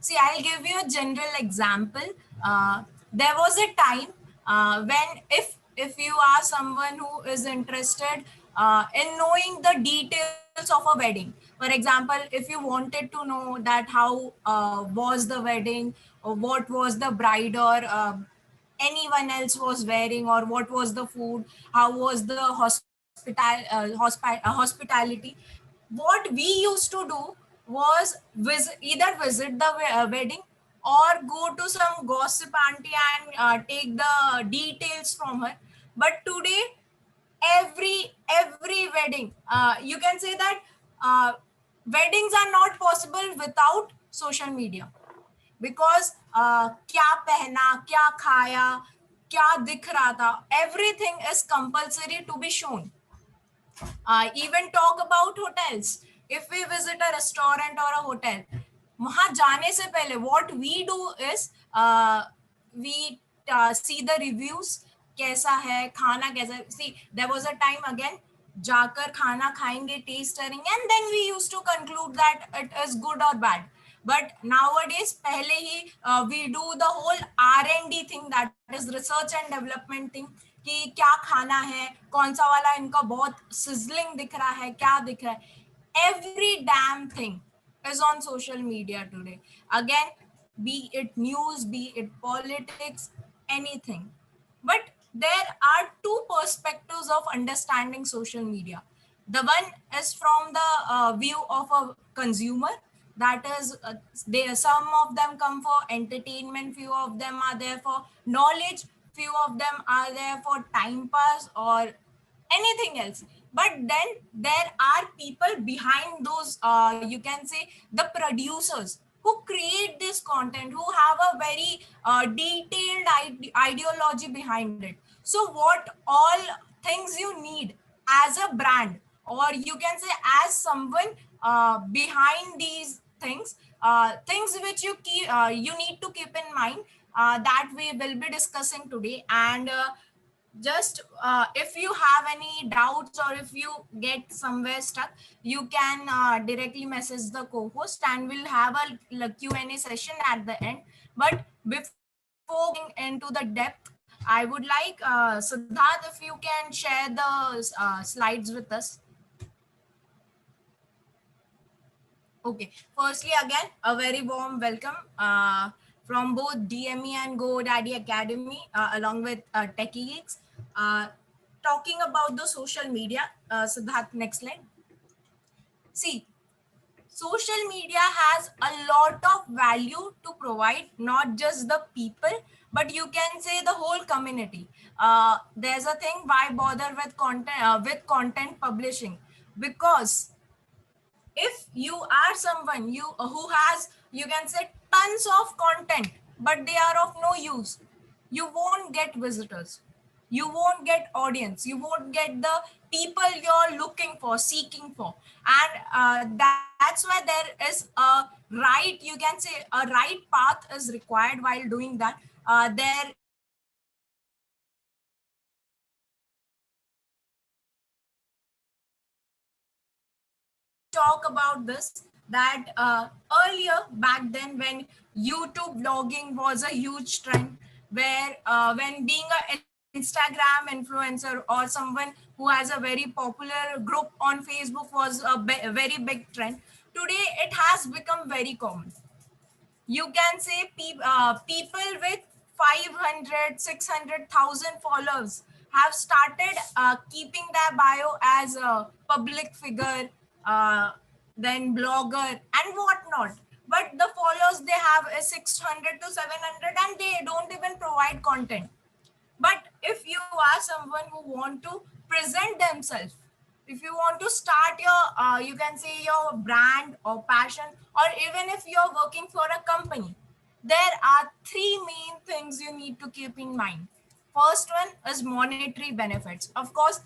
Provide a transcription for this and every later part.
See, I'll give you a general example. There was a time when if you are someone who is interested in knowing the details of a wedding. For example, if you wanted to know that how was the wedding, or what was the bride or anyone else was wearing, or what was the food, how was the hospitality. What we used to do was either visit the wedding or go to some gossip auntie and take the details from her. But today, every wedding, you can say that uh, weddings are not possible without social media, because क्या पहना, क्या खाया, क्या दिख रहा था, everything is compulsory to be shown. Even talk about hotels. If we visit a restaurant or a hotel, वहां जाने से पहले what we do is we see the reviews, कैसा है खाना, कैसा है. See, there was a time again, जाकर खाना खाएंगे, taste करेंगे, and then we used to conclude that it is good or bad. But nowadays, पहले ही we do the whole R&D thing, that is research and development thing, कि क्या खाना है, कौन सा वाला इनका बहुत sizzling दिख रहा है, क्या दिख रहा है. Every damn thing is on social media today. Again, be it news, be it politics, anything. But there are two perspectives of understanding social media. The one is from the view of a consumer. That is, some of them come for entertainment, few of them are there for knowledge, few of them are there for time pass or anything else. But then there are people behind those, you can say, the producers who create this content, who have a very detailed ideology behind it. So what all things you need as a brand, or you can say as someone behind these things, things which you need to keep in mind, that we will be discussing today. And just if you have any doubts, or if you get somewhere stuck, you can directly message the co-host, and we'll have a Q&A session at the end. But before going into the depth, I would like Siddharth, if you can share the slides with us. Okay. Firstly, again, a very warm welcome from both DME and GoDaddy Academy, along with Techie Geeks. Uh, Talking about the social media, Siddharth, next slide. See, social media has a lot of value to provide, not just the people, but you can say the whole community. There's a thing, why bother with content publishing? Because if you are someone who has, you can say, tons of content, but they are of no use, you won't get visitors, you won't get audience, you won't get the people you're looking for, seeking for. And that's why there is a right, you can say, a right path is required while doing that. There is talk about this, that earlier, back then, when YouTube vlogging was a huge trend, where when being an Instagram influencer or someone who has a very popular group on Facebook was a very big trend. Today it has become very common. You can say people with 500, 600,000 followers have started keeping their bio as a public figure, uh, then blogger and whatnot. But the followers they have is 600 to 700, and they don't even provide content. But if you are someone who want to present themselves, if you want to start your, you can say, your brand or passion, or even if you're working for a company, there are three main things you need to keep in mind. First one is monetary benefits. Of course,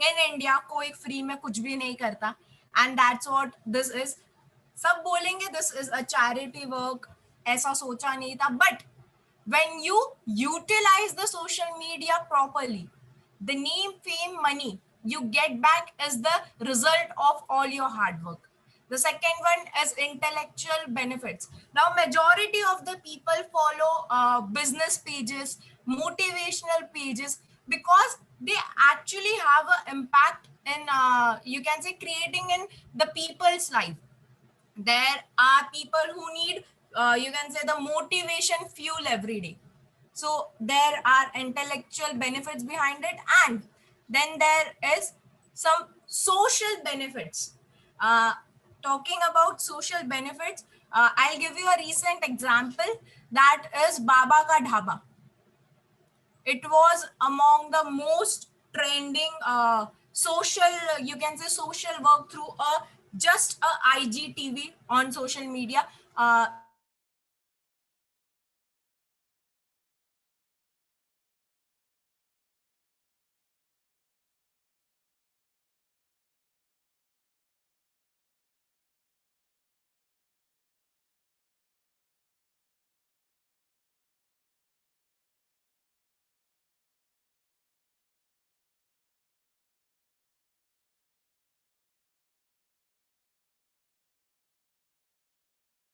in India कोई free में कुछ भी नहीं करता, and that's what this is. सब बोलेंगे this is a charity work, ऐसा सोचा नहीं था. But when you utilize the social media properly, the name, fame, money you get back is the result of all your hard work. The second one is intellectual benefits. Now, majority of the people follow business pages, motivational pages, because they actually have an impact in, you can say, creating in the people's life. There are people who need, you can say, the motivation fuel every day. So there are intellectual benefits behind it, and then there is some social benefits. uh, Talking about social benefits, I'll give you a recent example, that is Baba Ka Dhaba. It was among the most trending social, you can say, social work through a just a IGTV on social media. There are people who are following Baba Ka Dhaba,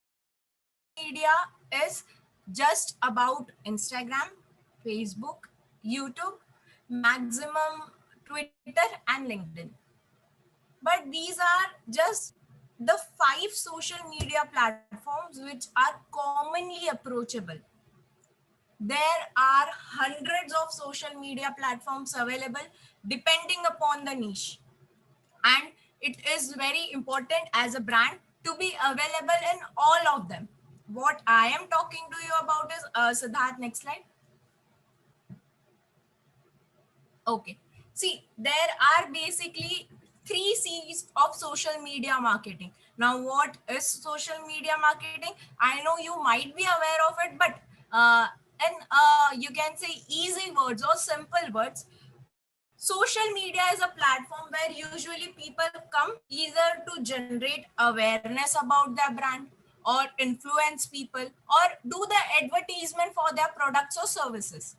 and social media is just about Instagram, Facebook, YouTube, maximum Twitter, and LinkedIn. But these are just the 5 social media platforms which are commonly approachable. There are hundreds of social media platforms available depending upon the niche. And it is very important as a brand to be available in all of them. What I am talking to you about is, Siddharth, next slide. Okay. See, there are basically 3 C's of social media marketing. Now, what is social media marketing? I know you might be aware of it, but in, you can say, easy words or simple words, social media is a platform where usually people come either to generate awareness about their brand, or influence people, or do the advertisement for their products or services.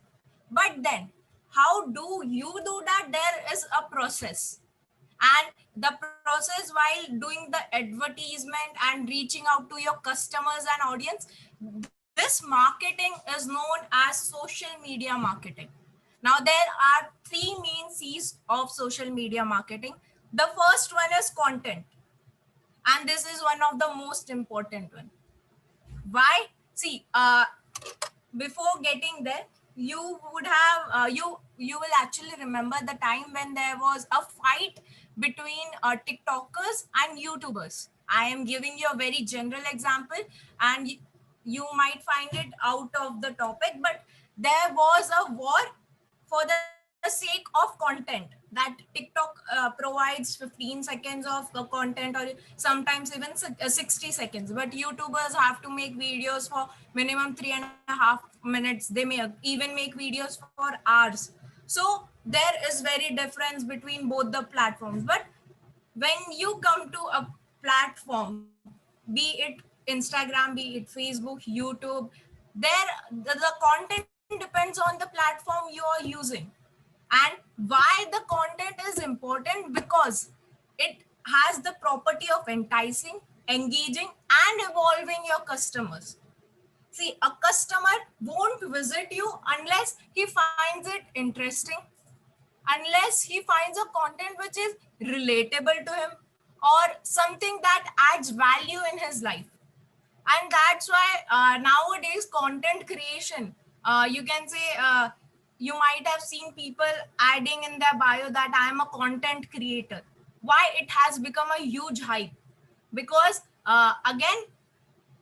But then, how do you do that? There is a process. And the process while doing the advertisement and reaching out to your customers and audience, this marketing is known as social media marketing. Now, there are 3 main C's of social media marketing. The first one is content, and this is one of the most important one. Why? See, before getting there, you would have, you will actually remember the time when there was a fight between TikTokers and YouTubers. I am giving you a very general example, and you might find it out of the topic, but there was a war for the sake of content, that TikTok provides 15 seconds of content, or sometimes even 60 seconds. But YouTubers have to make videos for minimum 3.5 minutes. They may even make videos for hours. So there is very difference between both the platforms. But when you come to a platform, be it Instagram, be it Facebook, YouTube, there the content depends on the platform you are using. And why the content is important? Because it has the property of enticing, engaging, and evolving your customers. See, a customer won't visit you unless he finds it interesting, unless he finds a content which is relatable to him, or something that adds value in his life. And that's why nowadays content creation, you can say, you might have seen people adding in their bio that I am a content creator. Why it has become a huge hype? Because again,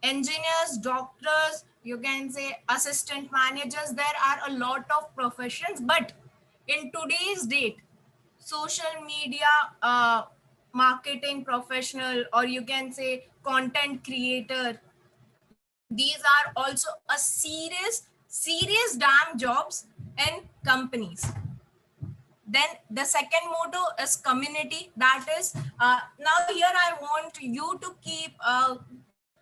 engineers, doctors, you can say assistant managers, there are a lot of professions. But in today's date, social media marketing professional, or you can say content creator, these are also a serious damn jobs in companies. Then the second motto is community. That is, now here I want you to keep a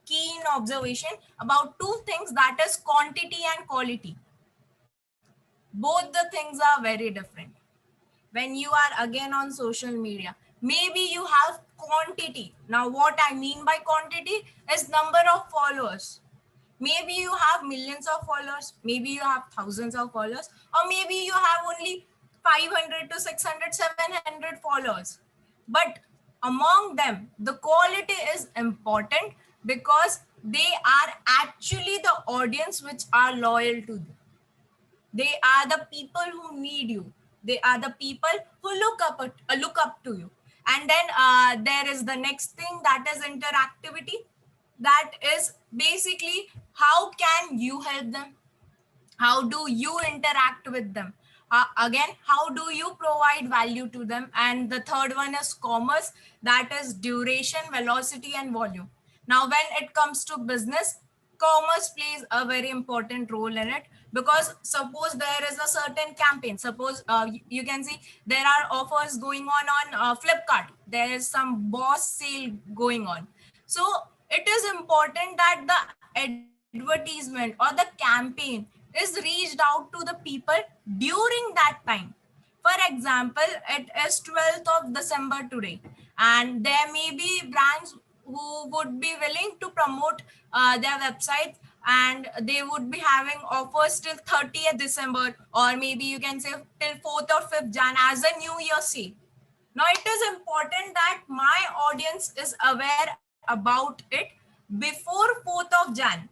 keen observation about 2 things, that is quantity and quality. Both the things are very different. When you are again on social media, maybe you have quantity. Now, what I mean by quantity is number of followers. Maybe you have millions of followers, maybe you have thousands of followers, or maybe you have only 500 to 600, 700 followers. But among them, the quality is important because they are actually the audience which are loyal to you. They are the people who need you. They are the people who look up to you. And then there is the next thing, that is interactivity. That is basically how can you help them? How do you interact with them? Again, how do you provide value to them? And the third one is commerce, that is duration, velocity, and volume. Now when it comes to business, commerce plays a very important role in it, because suppose there is a certain campaign, suppose you can see there are offers going on Flipkart, there is some boss sale going on. So it is important that the advertisement or the campaign is reached out to the people during that time. For example, it is 12th of December today, and there may be brands who would be willing to promote their websites, and they would be having offers till 30th December, or maybe you can say till 4th or 5th Jan as a New Year sale. Now, it is important that my audience is aware about it before 4th of Jan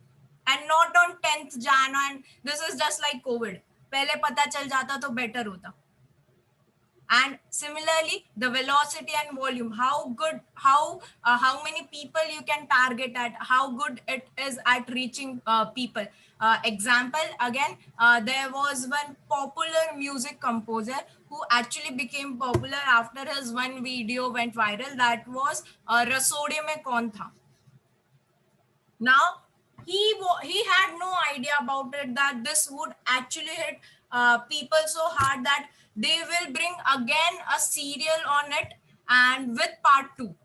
and not on 10th Jan. And this is just like COVID. पहले पता चल जाता तो better होता. And similarly, the velocity and volume, how many people you can target at, how good it is at reaching people. Example, again, there was one popular music composer who actually became popular after his one video went viral. That was Rasode Mein Kaun Tha. Now, he had no idea about it, that this would actually hit people so hard that they will bring again a serial on it and with part 2.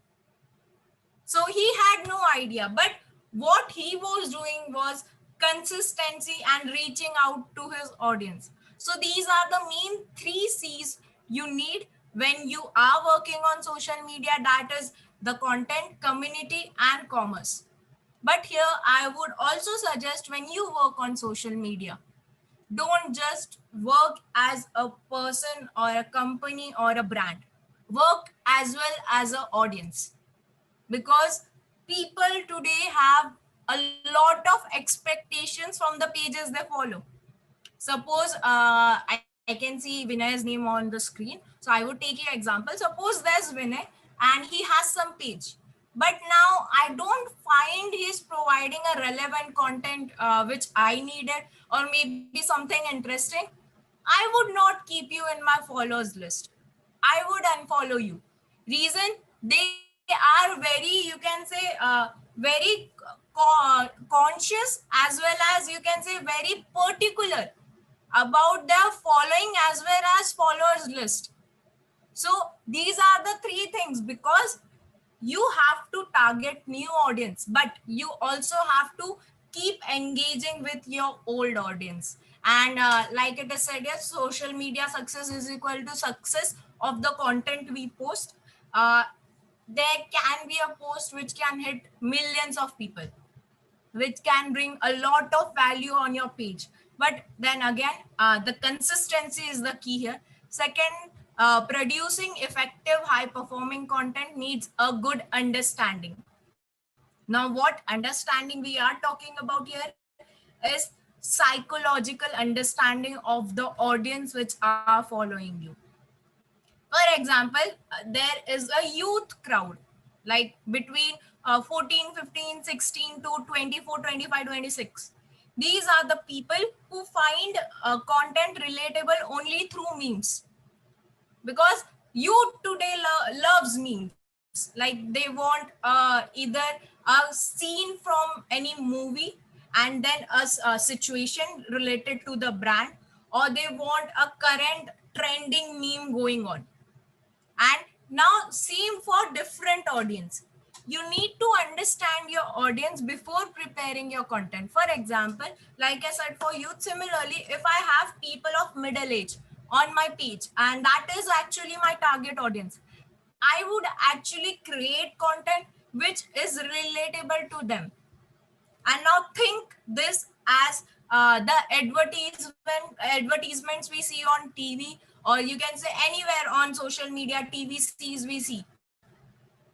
So he had no idea, but what he was doing was consistency and reaching out to his audience. So these are the main 3 C's you need when you are working on social media, that is the content, community, and commerce. But here I would also suggest, when you work on social media, don't just work as a person or a company or a brand. Work as well as an audience, because people today have a lot of expectations from the pages they follow. Suppose I can see Vinay's name on the screen. So I would take your example. Suppose there's Vinay and he has some page. But now I don't find he's providing a relevant content which I needed, or maybe something interesting. I would not keep you in my followers list. I would unfollow you. Reason, they are very, you can say, very conscious, as well as you can say very particular about their following as well as followers list. So these are the 3 things, because you have to target new audience, but you also have to keep engaging with your old audience. And like it is said, yes, social media success is equal to success of the content we post. uh, there can be a post which can hit millions of people, which can bring a lot of value on your page. But then again, the consistency is the key here. Second, producing effective, high performing content needs a good understanding. Now, what understanding we are talking about here is psychological understanding of the audience which are following you. For example, there is a youth crowd, like between 14, 15, 16 to 24, 25, 26. These are the people who find content relatable only through memes, because youth today loves memes. Like they want either a scene from any movie, and then a situation related to the brand, or they want a current trending meme going on. And now same for different audience. You need to understand your audience before preparing your content. For example, like I said, for youth, similarly, if I have people of middle age on my page, and that is actually my target audience, I would actually create content which is relatable to them. And now think this as the advertisements we see on TV, or you can say anywhere on social media, TVCs we see.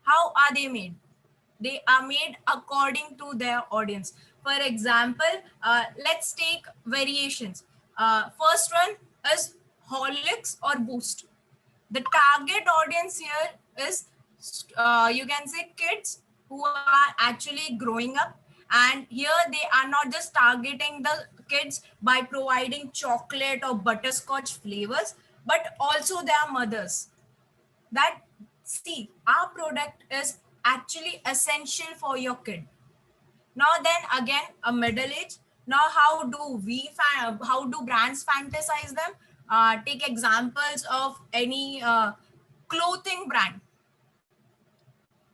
How are they made? They are made according to their audience. For example, let's take variations. First one is Horlicks or Boost. The target audience here is, you can say, kids who are actually growing up. And here they are not just targeting the kids by providing chocolate or butterscotch flavors, but also their mothers. That, see, our product is actually essential for your kid. Now then again, a middle age. Now how do brands fantasize them? Take examples of any clothing brand.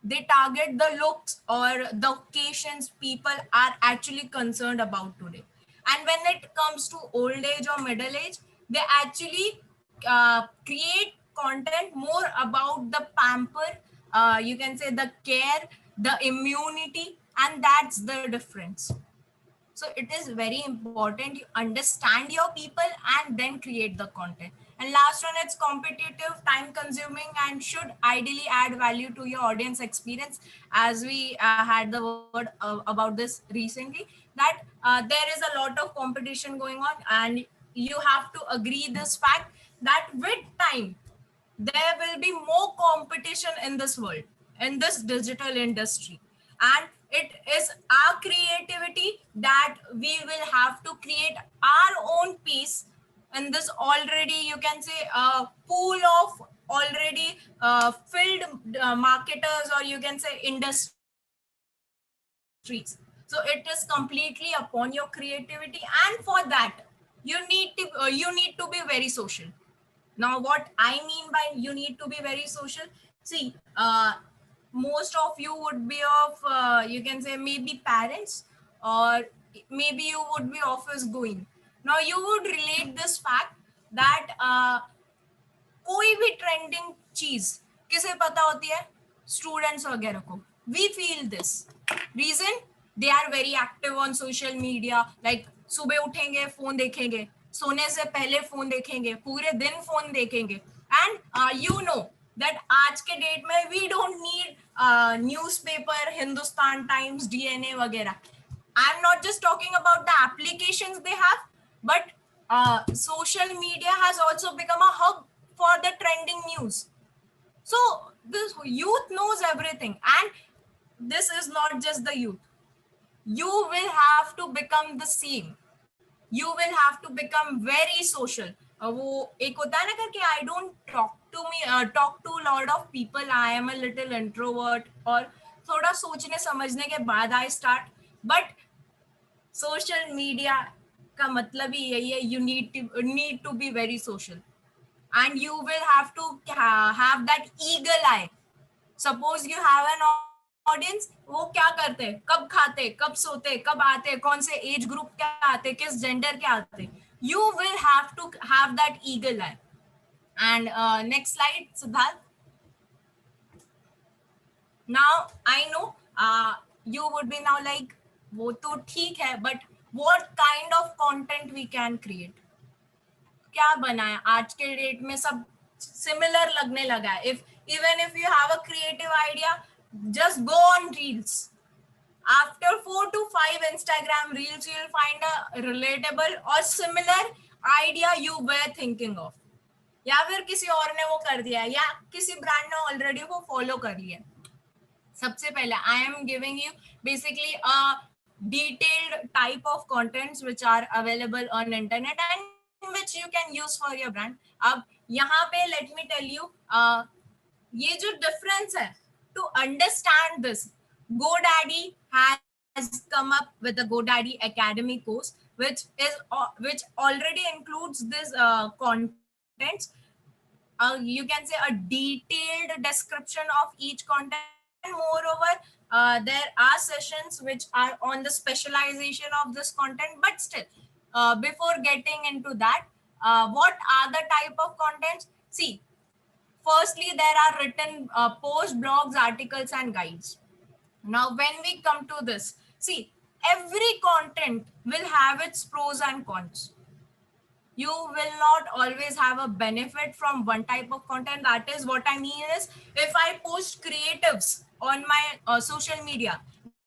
They target the looks or the occasions people are actually concerned about today. And when it comes to old age or middle age, they actually create content more about the pamper, you can say the care, the immunity, and that's the difference. So it is very important you understand your people and then create the content. And last one, it's competitive, time consuming, and should ideally add value to your audience experience. As we had the word about this recently, that there is a lot of competition going on, and you have to agree this fact that with time there will be more competition in this world, in this digital industry. And it is our creativity that we will have to create our own piece in this already, you can say, pool of already filled marketers, or you can say industries. So it is completely upon your creativity, and for that you need to be very social. Now, what I mean by you need to be very social, see, most of you would be of, you can say, maybe parents, or maybe you would be office going. Now, you would relate this fact that कोई भी trending चीज किसे पता होती है? Students वगैरह को. We feel this reason, they are very active on social media. Like सुबह उठेंगे, फोन देखेंगे, सोने से पहले फोन देखेंगे, पूरे दिन फोन देखेंगे. एंड यू नो दैट आज के डेट में we don't need newspaper, Hindustan Times, DNA वगैरह. I am not just talking about the applications they have, but social media has also become a hub for the trending news. So this youth knows everything, and this is not just the youth. You will have to become the same. You will have to become very social. वो एक होता है ना करके, I don't talk to lot of people, I am a little introvert, और थोड़ा सोचने समझने के बाद I start. But social media का मतलब ही यही है, you need to be very social, and you will have to have that eagle eye. Suppose you have an audience, वो क्या करते, कब खाते, कब सोते, कब आते, कौन से एज ग्रुप के आते, किस जेंडर के आते. You will have to have that eagle eye. And next slide, Siddharth. Now I know you would be now like, वो तो ठीक है, but what kind of content we can create? क्या बनाए? आज के डेट में सब सिमिलर लगने लगा है. If you have a creative idea, just go on reels. After 4 to 5 Instagram reels, you will find a relatable or similar idea you were thinking of. या फिर किसी और ने वो कर दिया, या किसी ब्रांड ने ऑलरेडी वो फॉलो कर लिया. सबसे पहले I am giving you basically a detailed type of contents which are available on internet and which you can use for your brand. अब यहाँ पे let me tell you, ये जो difference है, to understand this, GoDaddy has come up with the GoDaddy Academy course, which already includes this contents. You can say a detailed description of each content, and moreover there are sessions which are on the specialization of this content. But still, before getting into that, what are the type of contents? See, Firstly, there are written post, blogs, articles, and guides. Now, when we come to this, see, every content will have its pros and cons. You will not always have a benefit from one type of content. That is what I mean is, if I post creatives on my social media,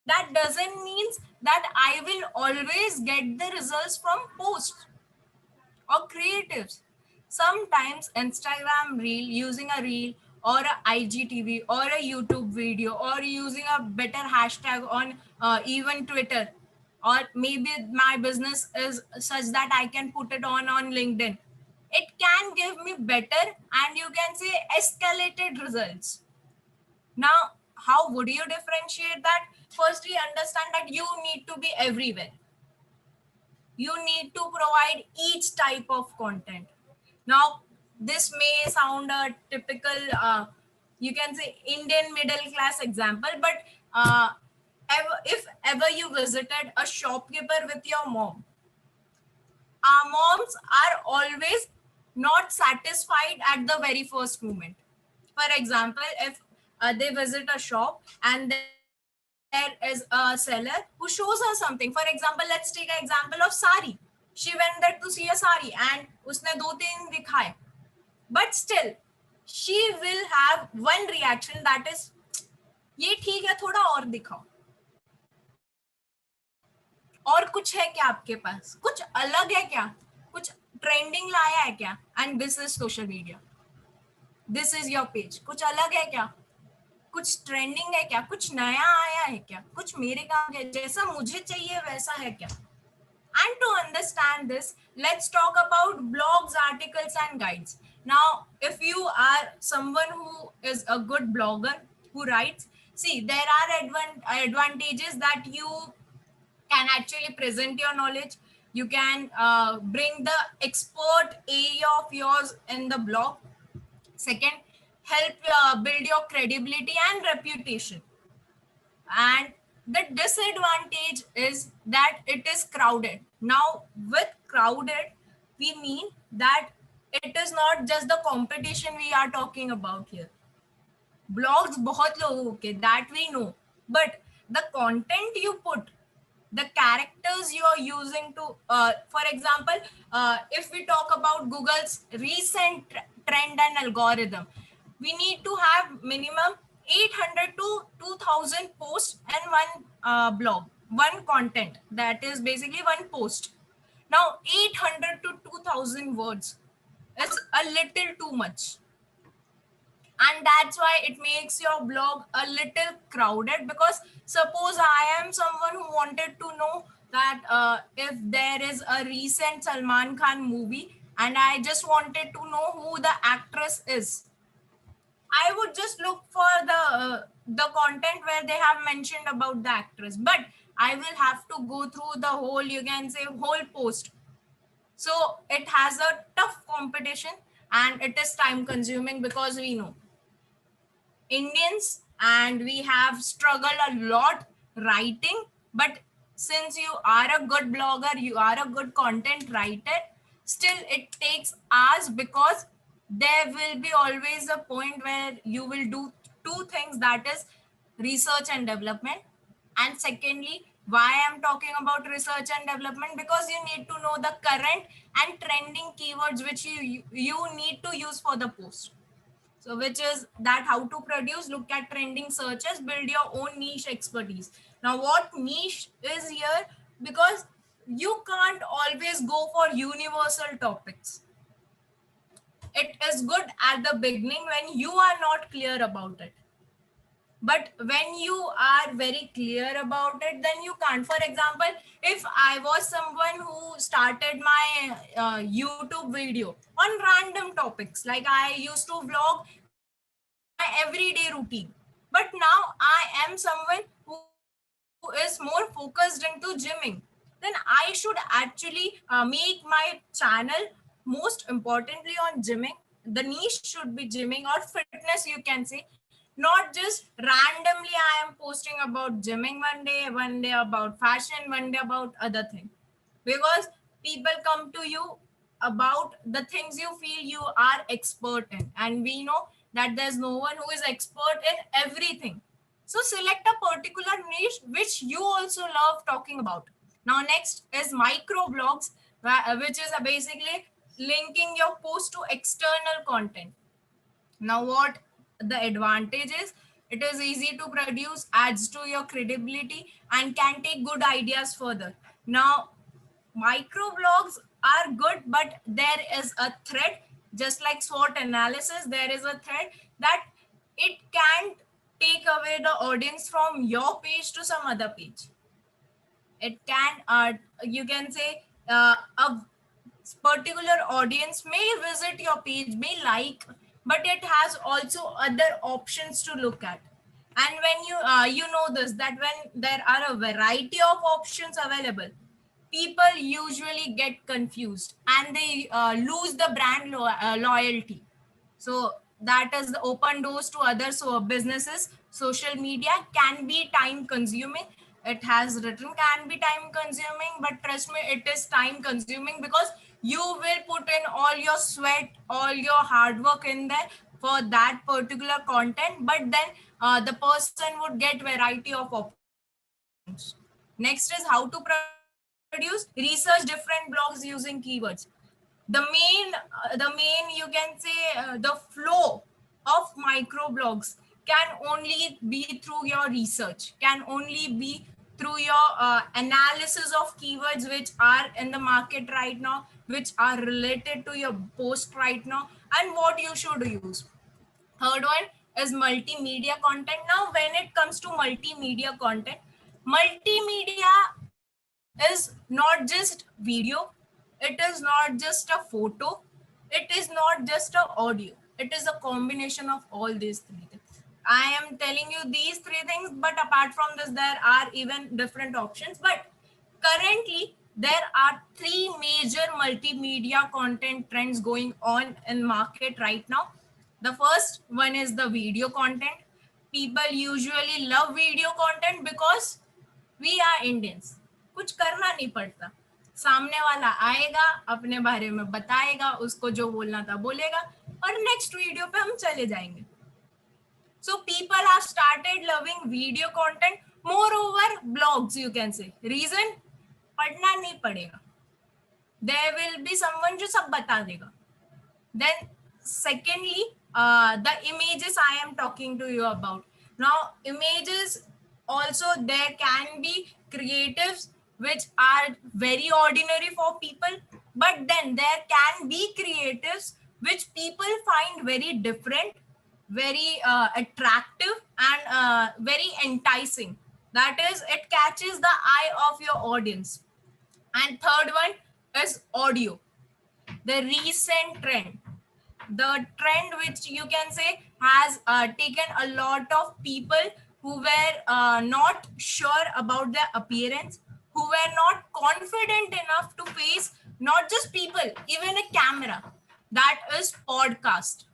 that doesn't mean that I will always get the results from posts or creatives. Sometimes Instagram reel, using a reel or a IGTV or a YouTube video, or using a better hashtag on even Twitter, or maybe my business is such that I can put it on LinkedIn. It can give me better, and you can say escalated results. Now, how would you differentiate that? Firstly, understand that you need to be everywhere. You need to provide each type of content. Now, this may sound a typical, you can say, Indian middle class example, but if ever you visited a shopkeeper with your mom, our moms are always not satisfied at the very first moment. For example, if they visit a shop and there is a seller who shows her something. For example, let's take an example of sari. She went there to see a sari and उसने दो तीन दिखाए, but still she will have one reaction, that is, ये ठीक है, थोड़ा और दिखाओ, और कुछ है क्या आपके पास, कुछ अलग है क्या, कुछ ट्रेंडिंग लाया है क्या. And this is social media, this is your page. कुछ अलग है क्या, कुछ ट्रेंडिंग है क्या, कुछ नया आया है क्या, कुछ मेरे काम के जैसा मुझे चाहिए वैसा है क्या. And to understand this, let's talk about blogs, articles, and guides. Now, if you are someone who is a good blogger who writes, see, there are advantages that you can actually present your knowledge. You can bring the expert area of yours in the blog. Second, help build your credibility and reputation. And the disadvantage is that it is crowded. Now, with crowded, we mean that it is not just the competition we are talking about here. Blogs बहुत लोगों के, that we know, but the content you put, the characters you are using to, for example, if we talk about Google's recent trend and algorithm, we need to have minimum 800 to 2000 posts and one blog, one content, that is basically one post. Now 800 to 2000 words is a little too much, and that's why it makes your blog a little crowded. Because suppose I am someone who wanted to know that if there is a recent Salman Khan movie and I just wanted to know who the actress is, I would just look for the content where they have mentioned about the actress, but I will have to go through the whole, you can say, whole post. So it has a tough competition and it is time consuming, because we know Indians and we have struggled a lot writing. But since you are a good blogger, you are a good content writer, still it takes hours, because there will be always a point where you will do two things, that is research and development. And secondly, why I'm talking about research and development, because you need to know the current and trending keywords which you need to use for the post. So which is that how to produce, look at trending searches, build your own niche expertise. Now what niche is here, because you can't always go for universal topics. It is good at the beginning when you are not clear about it. But when you are very clear about it, then you can't. For example, if I was someone who started my YouTube video on random topics, like I used to vlog my everyday routine, but now I am someone who is more focused into gymming, then I should actually make my channel most importantly on gymming. The niche should be gymming or fitness, you can say. Not just randomly I am posting about gymming one day about fashion, one day about other thing. Because people come to you about the things you feel you are expert in. And we know that there's no one who is expert in everything. So select a particular niche which you also love talking about. Now next is micro blogs, which is basically linking your post to external content. Now, what the advantage is, it is easy to produce, adds to your credibility, and can take good ideas further. Now, microblogs are good, but there is a threat, just like SWOT analysis, there is a threat that it can take away the audience from your page to some other page. It can, you can say, a particular audience may visit your page, may like, but it has also other options to look at. And when you know this, that when there are a variety of options available, people usually get confused and they lose the brand loyalty. So that is the open doors to other businesses. Social media can be time consuming. It has written can be time consuming, but trust me, it is time consuming because you will put in all your sweat, all your hard work in there for that particular content, but then the person would get variety of options. Next is how to produce research different blogs using keywords. The main you can say the flow of micro blogs can only be through your research, can only be through your analysis of keywords which are in the market right now, which are related to your post right now, and what you should use. Third one is multimedia content. Now when it comes to multimedia content, multimedia is not just video, it is not just a photo, it is not just a audio, it is a combination of all these three things. I am telling you these three things, but apart from this there are even different options. But currently there are three major multimedia content trends going on in market right now. The first one is the video content. People usually love video content because we are Indians, कुछ करना नहीं पड़ता, सामने वाला आएगा अपने बारे में बताएगा, उसको जो बोलना था बोलेगा और नेक्स्ट वीडियो पे हम चले जाएंगे. So people have started loving video content. Moreover, blogs you can say. Reason? पढ़ना नहीं पड़ेगा. There will be someone जो सब बता देगा. Then secondly, the images I am talking to you about. Now images also, there can be creatives which are very ordinary for people, but then there can be creatives which people find very different, very attractive, and very enticing. That is, it catches the eye of your audience. And third one is audio, the recent trend, the trend which you can say has taken a lot of people who were not sure about their appearance, who were not confident enough to face not just people, even a camera. That is podcast.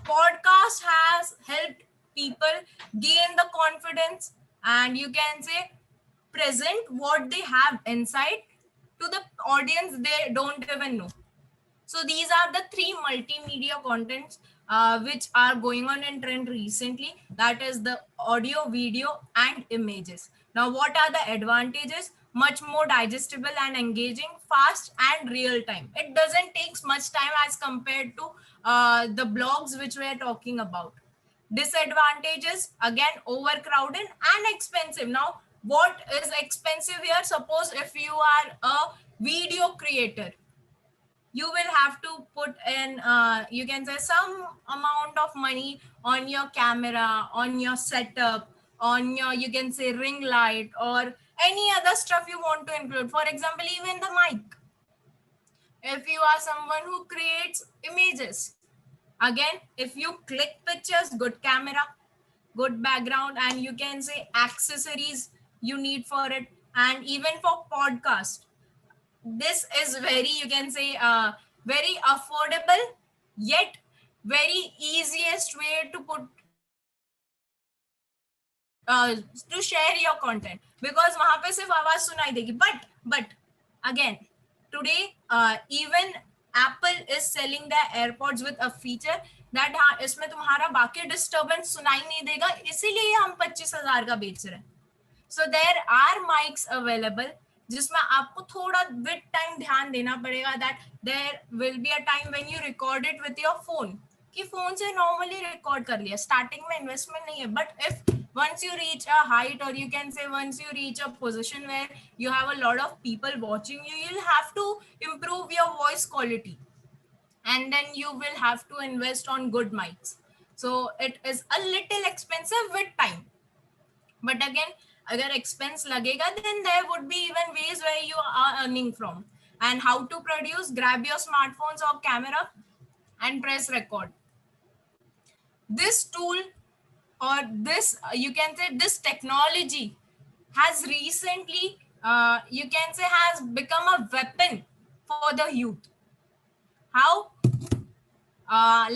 Podcast has helped people gain the confidence, and you can say present what they have inside to the audience they don't even know. So these are the three multimedia contents which are going on in trend recently. That is the audio, video, and images. Now, what are the advantages? Much more digestible and engaging, fast and real time. It doesn't take much time as compared to the blogs which we are talking about. Disadvantages, again, overcrowded and expensive. Now, what is expensive here? Suppose if you are a video creator, you will have to put in you can say some amount of money on your camera, on your setup, on your, you can say, ring light or any other stuff you want to include. For example, even the mic. If you are someone who creates images, again, if you click pictures, good camera, good background, and you can say accessories you need for it. And even for podcast, this is very, you can say, very affordable yet very easiest way to put to share your content, because वहां पे सिर्फ आवाज सुनाई देगी. But again, today even Apple is selling their AirPods with a feature that हाँ इसमें तुम्हारा बाकी डिस्टर्बेंस सुनाई नहीं देगा, इसीलिए हम 25,000 का बेच रहे हैं. सो देर आर माइक्स अवेलेबल जिसमें आपको थोड़ा विद टाइम ध्यान देना पड़ेगा. That there will be a time when you record it with your phone, कि फोन से नॉर्मली रिकॉर्ड कर लिया, स्टार्टिंग में इन्वेस्टमेंट नहीं है. But if once you reach a height, or you can say once you reach a position where you have a lot of people watching you, you'll have to improve your voice quality, and then you will have to invest on good mics. So it is a little expensive with time, but again agar expense lagega, then there would be even ways where you are earning from. And how to produce: grab your smartphones or camera and press record. This tool, or this you can say this technology, has recently you can say has become a weapon for the youth. How?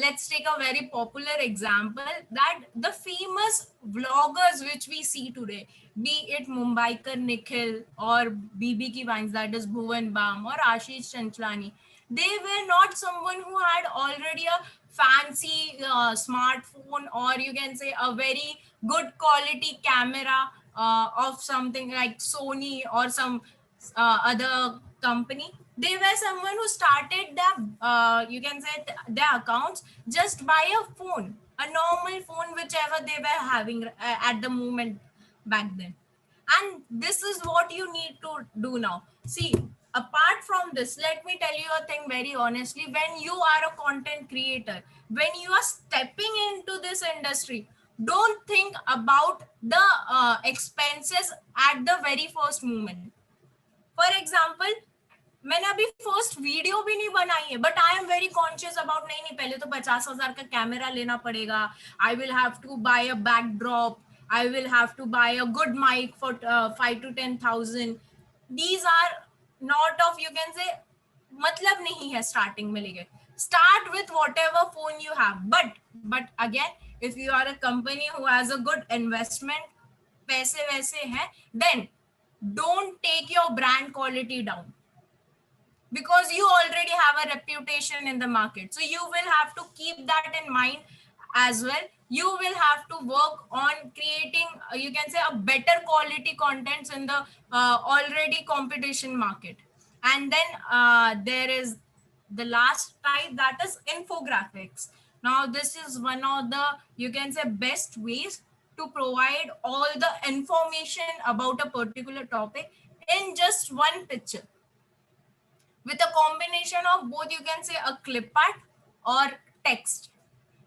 Let's take a very popular example, that the famous vloggers which we see today, be it Mumbaikar Nikhil or BB Vines, that is Bhuvan Bam or Ashish Chanchlani, they were not someone who had already a fancy smartphone, or you can say a very good quality camera of something like Sony or some other company. They were someone who started their you can say their accounts just by a phone, a normal phone whichever they were having at the moment back then. And this is what you need to do now. See, apart from this, let me tell you a thing very honestly. When you are a content creator, when you are stepping into this industry, don't think about the expenses at the very first moment. For example, मैंने अभी first video भी नहीं बनाई है, but I am very conscious about, नहीं नहीं पहले तो 50,000 का कैमरा लेना पड़ेगा, I will have to buy a backdrop, I will have to buy a good mike for 5 to 10,000. These are not of you can say मतलब नहीं है स्टार्टिंग में लेके. Start with whatever phone you have. But again if you are a company who has a good investment, पैसे वैसे हैं, then don't take your brand quality down, because you already have a reputation in the market. So you will have to keep that in mind as well. You will have to work on creating you can say a better quality contents in the already competition market. And then there is the last type, that is infographics. Now this is one of the you can say best ways to provide all the information about a particular topic in just one picture, with a combination of both, you can say a clip art or text.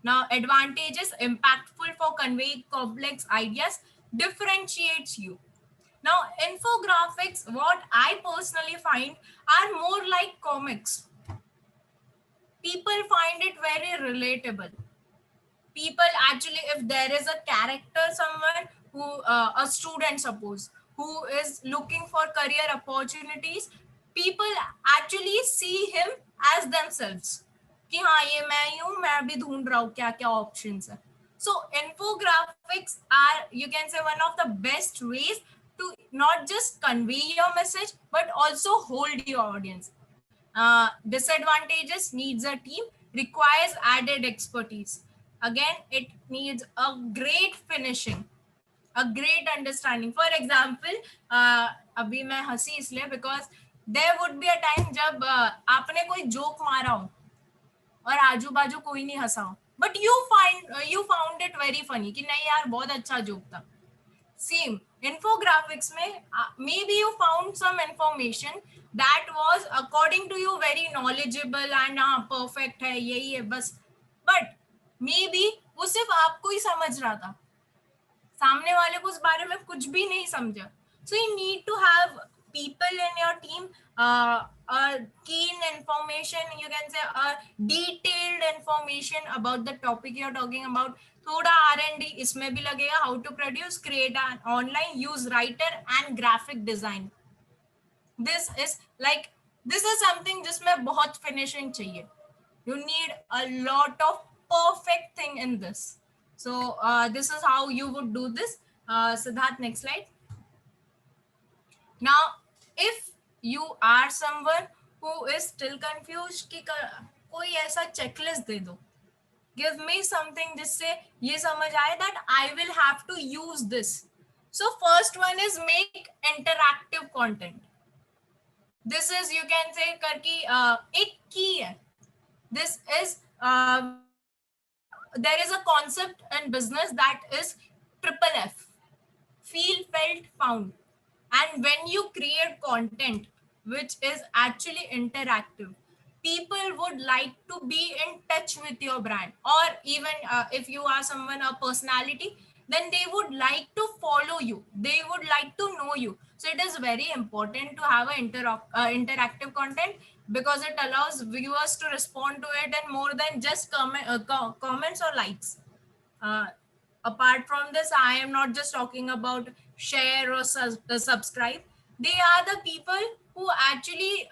Now advantages: impactful for conveying complex ideas, differentiates you. Now infographics, what I personally find, are more like comics. People find it very relatable. People actually, if there is a character, someone who a student suppose, who is looking for career opportunities, people actually see him as themselves, कि हाँ ये मैं ही हूँ, मैं अभी ढूंढ रहा हूँ क्या क्या ऑप्शंस है. So infographics are, you can say, one of the best ways to not just convey your message but also hold your audience. Disadvantages: needs a team, requires added expertise. Again, it needs a great finishing, a great understanding. For example, अभी मैं हंसी इसलिए because there would be a time जब आपने कोई joke मारा हो और आजू बाजू कोई नहीं हंसा हो, but you found it very funny कि नहीं यार बहुत अच्छा जोक था. Same infographics में maybe you found some information that was according to you very knowledgeable and perfect है, यही है बस, but maybe वो सिर्फ आपको ही समझ रहा था, सामने वाले को उस बारे में कुछ भी नहीं समझा. So you need to have people in your team, a keen information, you can say a detailed information about the topic you're talking about. थोड़ा R&D इसमें भी लगेगा. How to produce, create an online, use writer and graphic design. This is like, this is something जिसमें बहुत finishing चाहिए. You need a lot of perfect thing in this. So this is how you would do this. Siddharth, next slide. Now, if you are someone who is still confused कि कोई ऐसा checklist दे दो give me something जिससे ये समझ आए that I will have to use this. So first one is make interactive content. This is, you can say, करकी एक key है. This is there is a concept in business that is triple F: feel, felt, found. And when you create content which is actually interactive, people would like to be in touch with your brand, or even if you are someone, a personality, then they would like to follow you, they would like to know you. So it is very important to have an interactive content, because it allows viewers to respond to it and more than just comments or likes. uh, Apart from this, I am not just talking about share or subscribe. They are the people who actually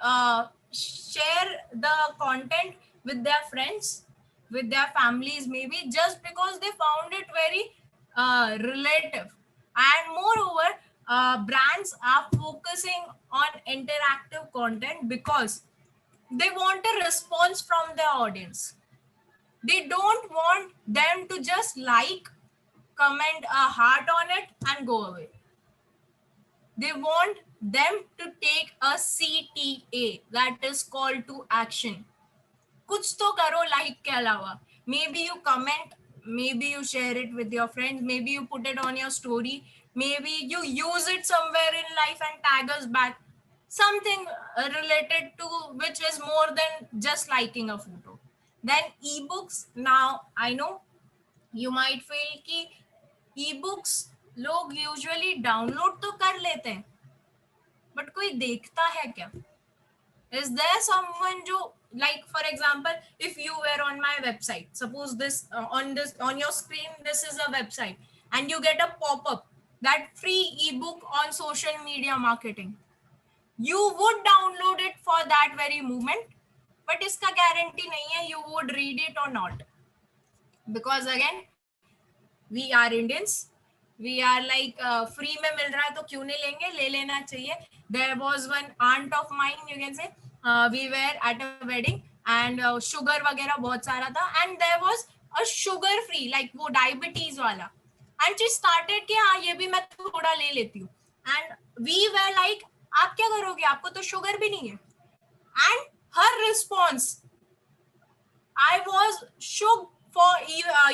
share the content with their friends, with their families, maybe just because they found it very relative. And moreover, brands are focusing on interactive content because they want a response from their audience. They don't want them to just like, comment a heart on it and go away. They want them to take a CTA, that is call to action. कुछ तो करो like के अलावा. Maybe you comment, maybe you share it with your friends, maybe you put it on your story, maybe you use it somewhere in life and tag us back. Something related to which is more than just liking a photo. Then ebooks. Now I know you might feel कि ebooks लोग usually download तो कर लेते हैं, but कोई देखता है क्या? Is there someone जो, like for example, if you were on my website, suppose this on your screen, this is a website, and you get a pop-up that free ebook on social media marketing, you would download it for that very moment, but इसका guarantee नहीं है you would read it or not, because again we are Indians. We are like free में मिल रहा है तो क्यों नहीं लेंगे, ले लेना चाहिए. There was one aunt of mine, you can say, we were at a wedding and sugar वगैरह बहुत सारा था, and there was a sugar free, like वो diabetes वाला, and she started कि हाँ ये भी मैं थोड़ा ले लेती हूँ, and we were like आप क्या करोगे, आपको तो शुगर भी नहीं है. And her response, I was shook for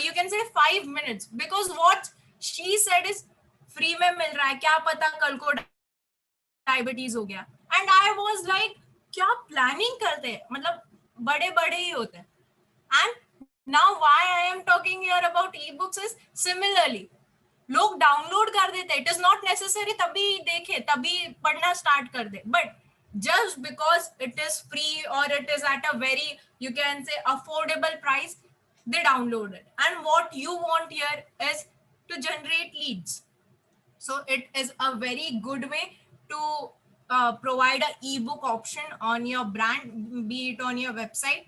you can say 5 minutes, because what she said is free में मिल रहा है, क्या पता कल को डायबिटीज हो गया. And I was like क्या प्लानिंग करते हैं, मतलब बड़े बड़े ही होते हैं. And now why I am talking here about ebooks is similarly लोग डाउनलोड कर देते, इट इज नॉट नेसेसरी तभी देखे तभी पढ़ना स्टार्ट कर दे, but just because it is free or it is at a very, you can say, affordable price, they download it. And what you want here is to generate leads. So it is a very good way to provide a ebook option on your brand, be it on your website,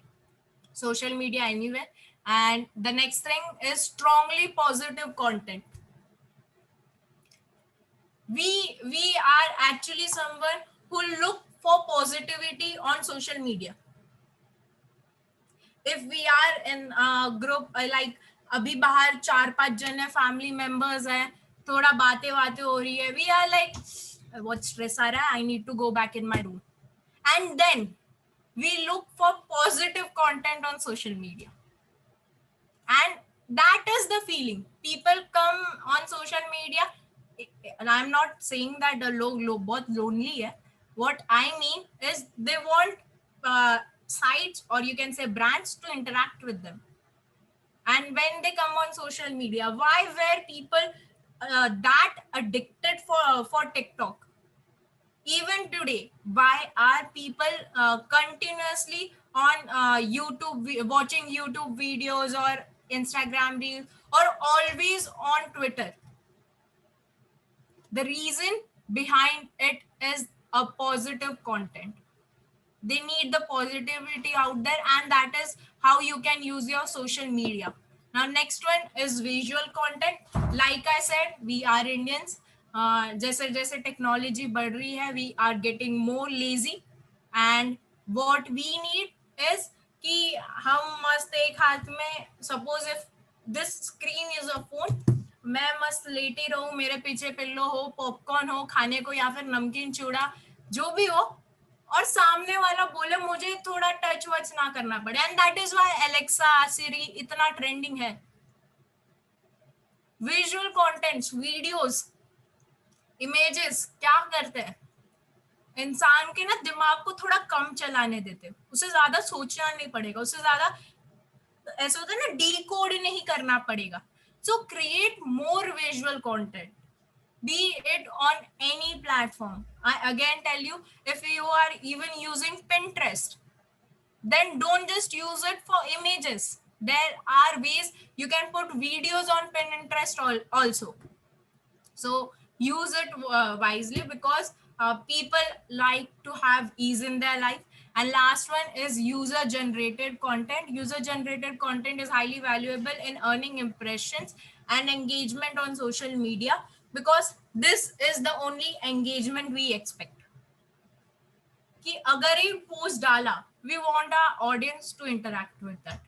social media, anywhere. And the next thing is strongly positive content. We are actually someone who look for positivity on social media. If we are in a group like अभी बाहर 4-5 जन है, family members है, थोड़ा बातें बातें हो रही है, we are like what stress आ रहा है, I need to go back in my room. And then we look for positive content on social media, and that is the feeling. People come on social media, and I'm not saying that the लोग बहुत lonely है. What I mean is they want sites, or you can say brands, to interact with them. And when they come on social media, why were people that addicted for TikTok? Even today, why are people continuously on YouTube, watching YouTube videos or Instagram reels, or always on Twitter? The reason behind it is a positive content. They need the positivity out there, and that is how you can use your social media. Now next one is visual content. Like I said, we are Indians. जैसे जैसे technology बढ़ रही है, we are getting more lazy, and what we need is कि हम मस्त एक हाथ में, suppose if this screen is a phone, मैं मस्त लेटी रहूं, मेरे पीछे पिल्लो हो, पॉपकॉर्न हो खाने को या फिर नमकीन चूड़ा जो भी हो, और सामने वाला बोले मुझे थोड़ा टच वच ना करना पड़े, and that is why Alexa Siri इतना ट्रेंडिंग है। विजुअल कंटेंट्स, वीडियोस, इमेजेस क्या करते हैं, इंसान के ना दिमाग को थोड़ा कम चलाने देते, उसे ज्यादा सोचना नहीं पड़ेगा, उसे ज्यादा ऐसा होता है ना डी कोड नहीं करना पड़ेगा। सो create more visual content, be it on any platform. I again tell you, if you are even using Pinterest, then don't just use it for images. There are ways you can put videos on Pinterest also. So use it wisely, because people like to have ease in their life. And last one is user generated content. User generated content is highly valuable in earning impressions and engagement on social media, because this is the only engagement we expect. कि अगर एक post डाला, we want our audience to interact with that.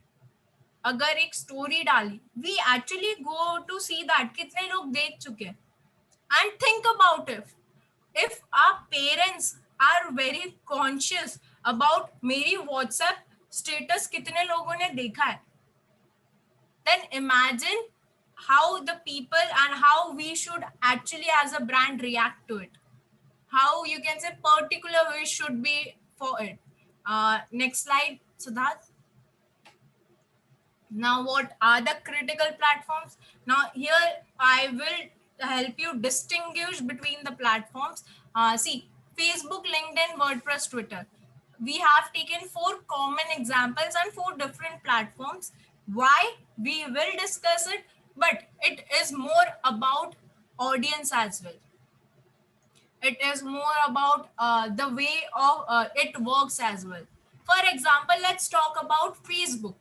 अगर एक story डाली, we actually go to see that कितने लोग देख चुके हैं. And think about if our parents are very conscious about मेरी WhatsApp status कितने लोगों ने देखा है, then imagine how the people and how we should actually as a brand react to it. How you can say particular we should be for it. Next slide, Siddharth. Now, what are the critical platforms? Now, here I will help you distinguish between the platforms. See, Facebook, LinkedIn, WordPress, Twitter. We have taken 4 common examples and 4 different platforms. Why? We will discuss it, but it is more about audience as well. It is more about the way of it works as well. For example, let's talk about Facebook.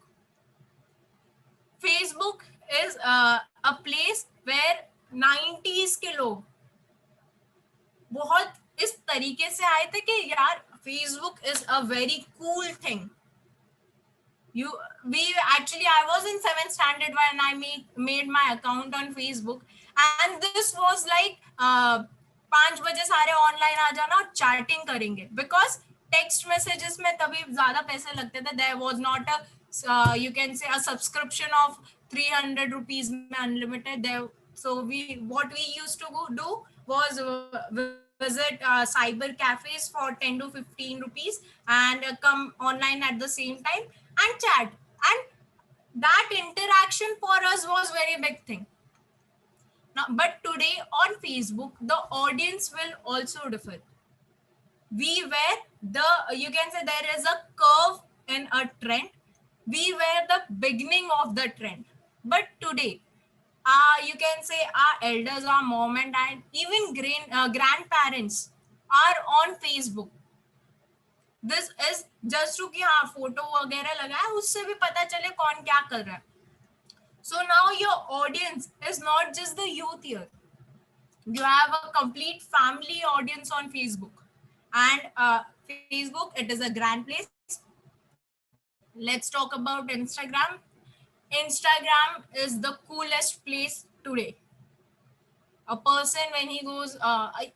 Facebook is a place where 90s के लोग बहुत इस तरीके से आए थे कि यार Facebook is a very cool thing. I was in 7th standard when I made my account on Facebook, and this was like 5 बजे सारे ऑनलाइन आ जाना और चैटिंग करेंगे, बिकॉज टेक्स्ट मैसेजेस में तभी ज्यादा पैसे लगते थे. There was not a you can say a subscription of 300 rupees में unlimited there. So what we used to do was visit cyber cafes for 10 to 15 rupees and come online at the same time and chat. And that interaction for us was very big thing. Now, but today on Facebook, the audience will also differ. We were you can say there is a curve in a trend. We were the beginning of the trend. But today, you can say our elders, our mom and dad, even grandparents are on Facebook. This is just to कि हाँ photo वगैरह लगा है, उससे भी पता चले कौन क्या कर रहा है. So now your audience is not just the youth year, you have a complete family audience on Facebook. And Facebook, it is a grand place. Let's talk about Instagram. Instagram is the coolest place today. A person when he goes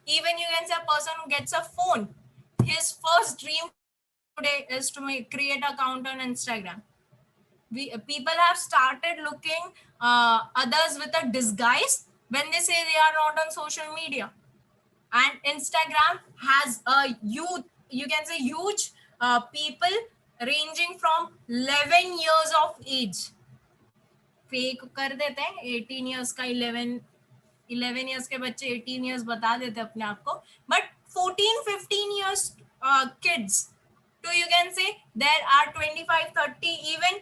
even you can say a person who gets a phone, his first dream today is to create an account on Instagram. People have started looking others with a disguise when they say they are not on social media. And Instagram has a youth, you can say huge people ranging from 11 years of age. Fake कर देते हैं 18 years का, 11 years के बच्चे 18 years बता देते अपने आप को, but 14-15 years kids, so you can say there are 25-30 even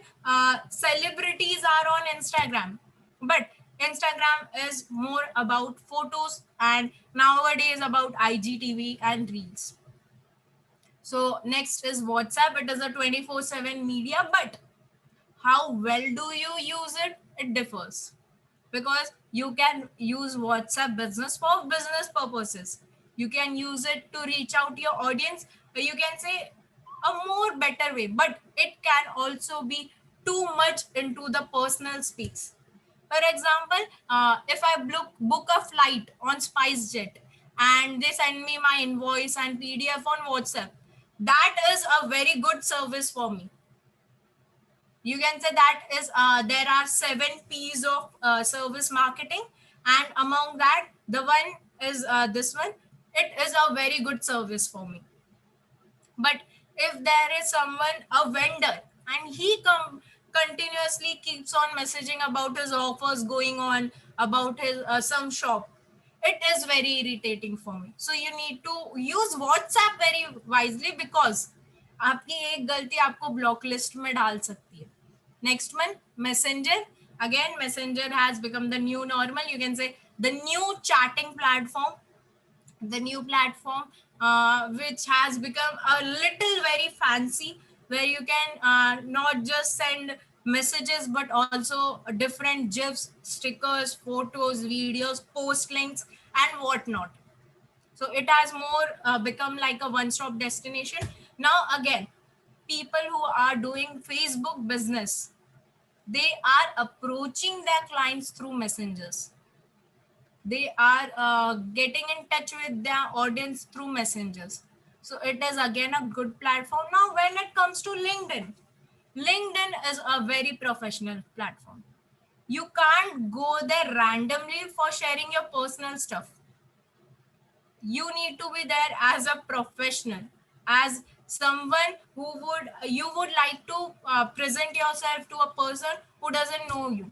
celebrities are on Instagram. But Instagram is more about photos and nowadays about IGTV and reels. So next is WhatsApp. It is a 24/7 media, but how well do you use it? It differs, because you can use WhatsApp business for business purposes. You can use it to reach out to your audience. You can say a more better way, but it can also be too much into the personal space. For example, if I book a flight on SpiceJet and they send me my invoice and PDF on WhatsApp, that is a very good service for me. You can say that is there are 7 P's of service marketing, and among that, the one is this one. It is a very good service for me. But if there is someone, a vendor, and he continuously keeps on messaging about his offers going on, about his some shop, it is very irritating for me. So you need to use WhatsApp very wisely, because आपकी एक गलती आपको block list में डाल सकती है. Next one, Messenger. Again, Messenger has become the new normal. You can say the new chatting platform, the new platform which has become a little very fancy, where you can not just send messages but also different gifs, stickers, photos, videos, post links, and whatnot. So it has more become like a one-stop destination. Now again, people who are doing Facebook business, they are approaching their clients through messengers. They are getting in touch with their audience through messengers. So it is again a good platform. Now when it comes to LinkedIn, LinkedIn is a very professional platform. You can't go there randomly for sharing your personal stuff. You need to be there as a professional, as someone who would you would like to present yourself to a person who doesn't know you.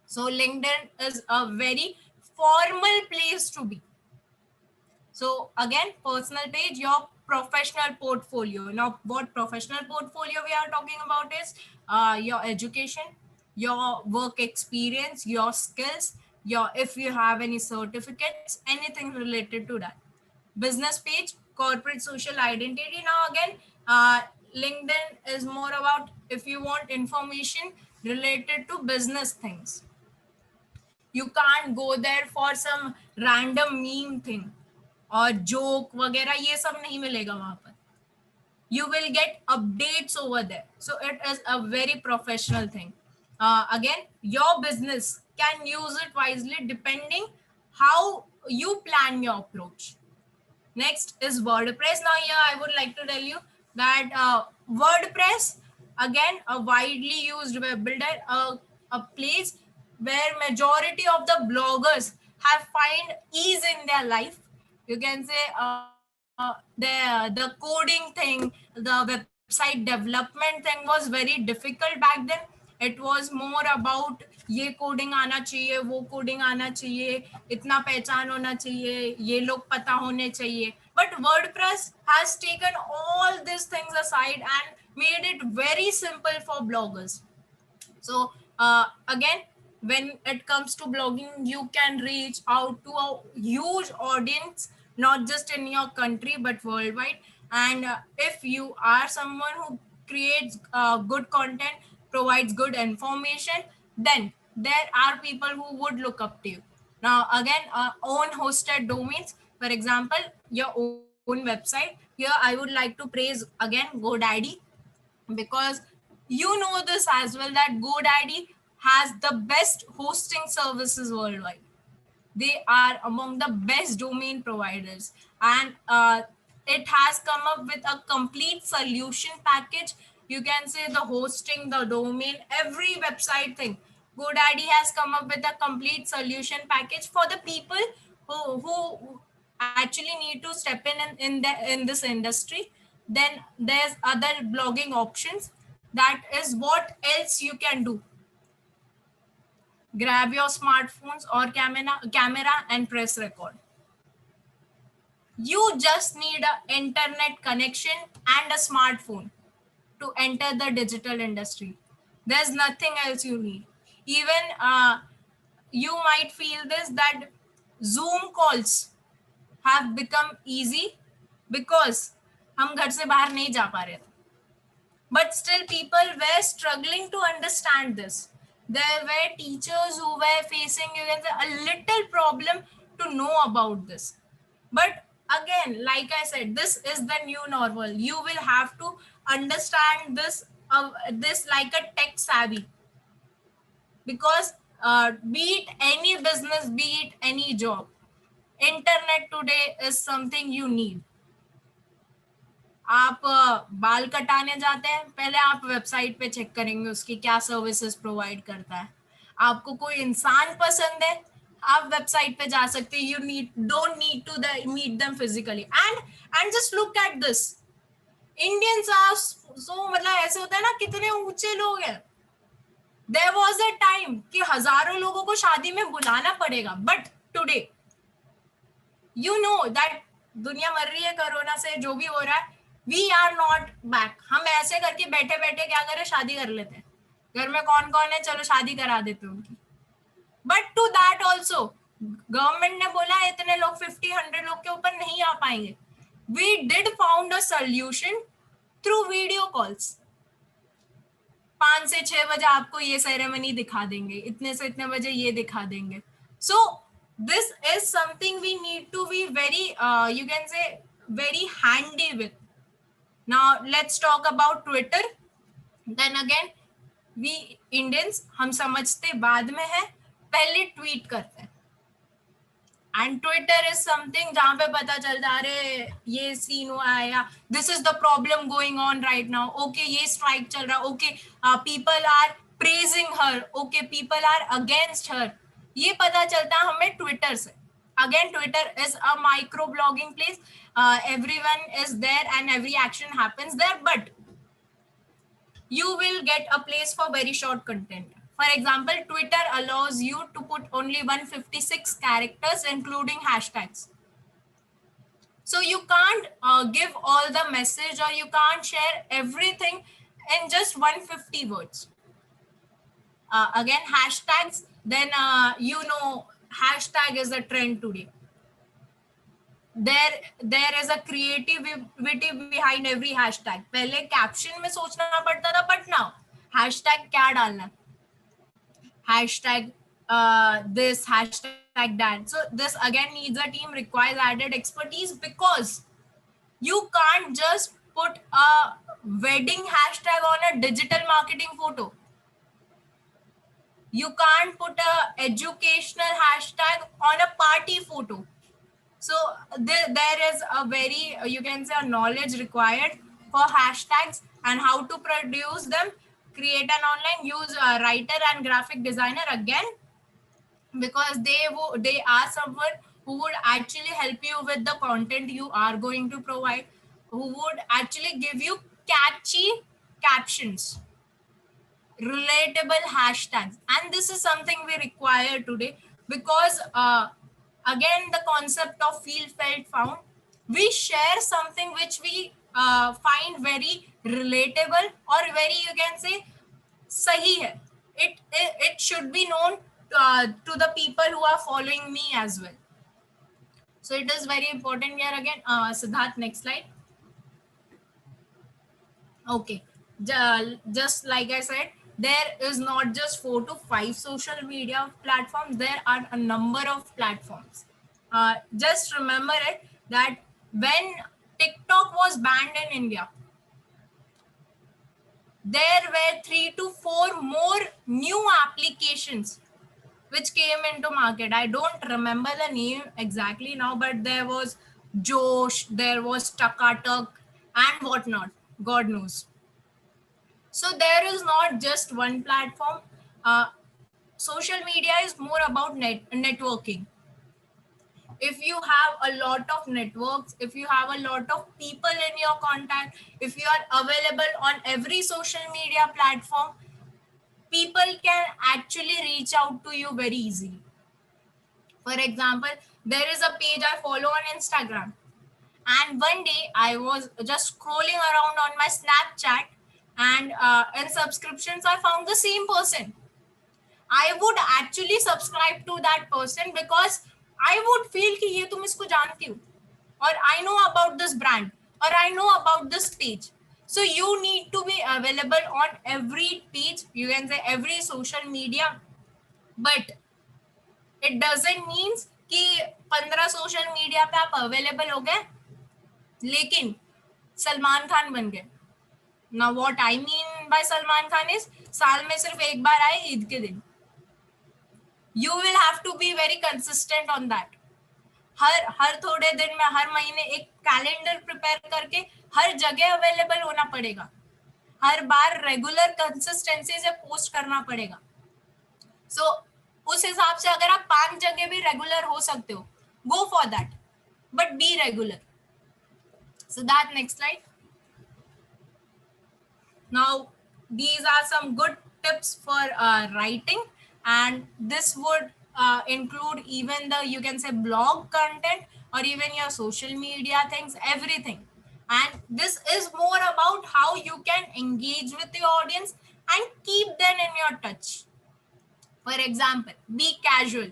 So LinkedIn is a very formal place to be. So again, personal page, your professional portfolio. Now, what professional portfolio we are talking about is your education, your work experience, your skills, your if you have any certificates, anything related to that. Business page, corporate social identity. Now again, LinkedIn is more about if you want information related to business things. You can't go there for some random meme thing और joke वगैरह, ये सब नहीं मिलेगा वहां पर. You will get updates over there. So it is a very professional thing. Again, your business can use it wisely depending how you plan your approach. Next is WordPress. Now here I would like to tell you that WordPress, again, a widely used web builder, a place where majority of the bloggers have find ease in their life. You can say the coding thing, the website development thing was very difficult back then. It was more about ये coding आना चाहिए, वो coding आना चाहिए, इतना पहचान होना चाहिए, ये लोग पता होने चाहिए. But WordPress has taken all these things aside and made it very simple for bloggers. So again, when it comes to blogging, you can reach out to a huge audience, not just in your country but worldwide. And if you are someone who creates good content, provides good information, then there are people who would look up to you. Now again, own hosted domains, for example, your own website. Here I would like to praise again GoDaddy, because you know this as well that GoDaddy has the best hosting services worldwide. They are among the best domain providers, and it has come up with a complete solution package. You can say the hosting, the domain, every website thing. GoDaddy has come up with a complete solution package for the people who actually need to step in this industry. Then there's other blogging options. That is what else you can do. Grab your smartphones or camera and press record. You just need an internet connection and a smartphone to enter the digital industry. There's nothing else you need. Even you might feel this that Zoom calls have become easy because हम घर से बाहर नहीं जा पा रहे थे. But still people were struggling to understand this. There were teachers who were facing, you can say, a little problem to know about this. But Again, like I said, this is the new normal. You will have to understand this like a tech savvy, because be it any business, be it any job, internet today is something you need. आप बाल कटाने जाते हैं, पहले आप website पे check करेंगे उसकी क्या सर्विसेज प्रोवाइड करता है. आपको कोई इंसान पसंद है, आप वेबसाइट पे जा सकते हैं. You need don't need to meet them physically. And just look at this, Indians are so, मतलब ऐसे होता है ना, कितने ऊंचे लोग हैं. देयर वाज अ टाइम कि हजारों लोगों को शादी में बुलाना पड़ेगा, but today you know that दुनिया मर रही है कोरोना से, जो भी हो रहा है, वी आर नॉट बैक. हम ऐसे करके बैठे बैठे क्या करें, शादी कर लेते हैं. घर में कौन कौन है, चलो शादी करा देते हैं उनकी. But to that also government ने बोला इतने लोग 50-100 लोग के ऊपर नहीं आ पाएंगे. We did found a solution through video calls. 5 से 6 बजे आपको ये सेरेमनी दिखा देंगे, इतने से इतने बजे ये दिखा देंगे. सो this is something we need to be very you can say very handy with. Now let's talk about Twitter. Then again, we Indians, हम समझते बाद में है, पहले ट्वीट करते हैं. एंड ट्विटर इज समथिंग जहां पे पता चलता है अरे ये सीन हुआ है, या this is the problem going on right now, okay ये स्ट्राइक चल रहा है, okay people are praising her, okay people are against her. ये पता चलता है हमें ट्विटर से. अगेन, Twitter is a micro blogging place. Everyone is there and every action happens there, but you will get a place for very short content. For example, Twitter allows you to put only 156 characters, including hashtags. So you can't give all the message, or you can't share everything in just 150 words. Again, hashtags, then hashtag is a trend today. There is a creativity behind every hashtag. पहले caption में सोचना पड़ता था, but now hashtag क्या डालना, hashtag this, hashtag that. So this again needs a team, requires added expertise, because you can't just put a wedding hashtag on a digital marketing photo. You can't put a educational hashtag on a party photo. So there is a very, you can say, a knowledge required for hashtags and how to produce them. Create an online, use a writer and graphic designer again, because they are someone who would actually help you with the content you are going to provide, who would actually give you catchy captions, relatable hashtags. And this is something we require today, because again, the concept of feel, felt, found. We share something which we find very relatable, or very, you can say, sahi hai. It should be known to the people who are following me as well. So it is very important here. Again, Siddharth, next slide. Okay, just like I said, there is not just 4 to 5 social media platforms. There are a number of platforms. Just remember it that when TikTok was banned in India, there were 3 to 4 more new applications which came into market. I don't remember the name exactly now, but there was Josh, there was Takatak, and whatnot. God knows. So there is not just one platform. Social media is more about networking. If you have a lot of networks, if you have a lot of people in your contact, if you are available on every social media platform, people can actually reach out to you very easily. For example, there is a page I follow on Instagram. And one day I was just scrolling around on my Snapchat, and in subscriptions, I found the same person. I would actually subscribe to that person because I would feel कि ये तुम इसको जानती हो, or I know about this brand, or I know about this page. So you need to be available on every page, you can say every social media, but it doesn't mean कि 15 social media पे आप available हो गए लेकिन सलमान खान बन गए. Now what I mean by Salman Khan is साल में सिर्फ एक बार आए ईद के दिन. You will have to be very consistent on that. हर थोड़े दिन में हर महीने एक कैलेंडर प्रिपेयर करके हर जगह अवेलेबल होना पड़ेगा. हर बार रेगुलर कंसिस्टेंसी से पोस्ट करना पड़ेगा. सो उस हिसाब से अगर आप 5 जगह भी रेगुलर हो सकते हो, go for that, but be regular. So that next slide. Now, these are some good tips for writing, and this would include even the, you can say, blog content or even your social media things, everything. And this is more about how you can engage with the audience and keep them in your touch. For example, be casual.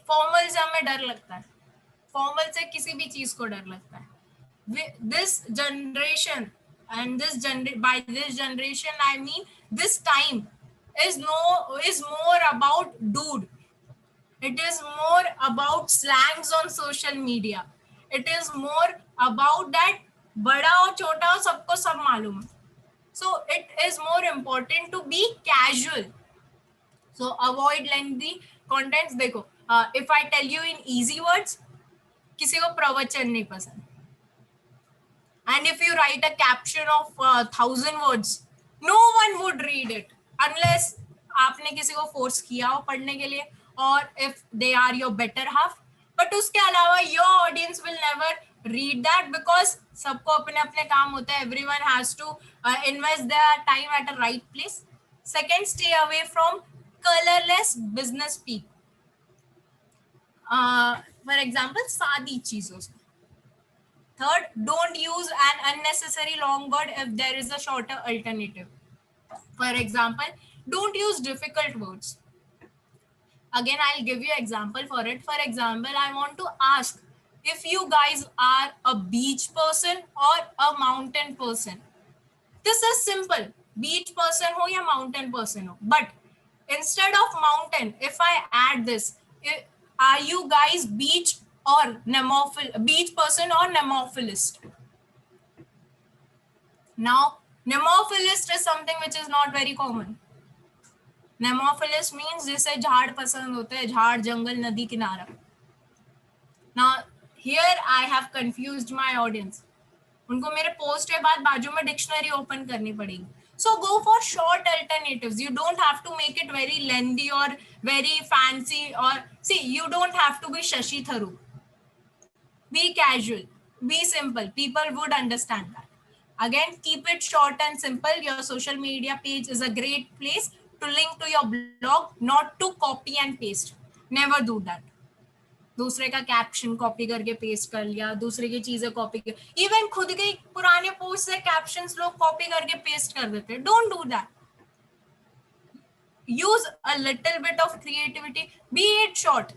Formal से हमें डर लगता है, formal से किसी भी चीज को डर लगता है. This generation and by this generation I mean this time is more about dude. It is more about slangs on social media. It is more about that बड़ा और छोटा हो सबको सब मालूम है. So it is more important to be casual. So avoid lengthy contents. देखो, if I tell you in easy words, किसी को प्रवचन नहीं पसंद. And if you write a caption of 1,000 words, no one would read it unless आपने किसी को force किया हो पढ़ने के लिए, or if they are your better half. But उसके अलावा your audience will never read that because सबको अपने अपने काम होते हैं. Everyone has to invest their time at a right place. Second, stay away from colorless business speak. For example, सादी चीजों से. Third, don't use an unnecessary long word if there is a shorter alternative. For example, don't use difficult words. Again, I'll give you example for it. For example, I want to ask if you guys are a beach person or a mountain person. This is simple. Beach person ho ya mountain person ho. But instead of mountain, if I add this, are you guys beach person or nemophilist? Now, nemophilist is something which is not very common. Nemophilist means जिसे झाड़ पसंद होते हैं, झाड़, जंगल, नदी किनारा. Now, here I have confused my audience. उनको मेरे पोस्ट के बाद बाजू में डिक्शनरी ओपन करनी पड़ेगी. So go for short alternatives. You don't have to make it very lengthy or very fancy, or see, you don't have to be Shashi Tharoor. Be casual, be simple. People would understand that. Again, keep it short and simple. Your social media page is a great place to link to your blog, not to copy and paste. Never do that. दूसरे का caption copy करके paste कर लिया, दूसरे की चीजें copy कर, even खुद के पुराने पोस्ट से कैप्शंस लोग कॉपी करके पेस्ट कर देते हैं. Don't do that. Use a little bit of creativity, B it short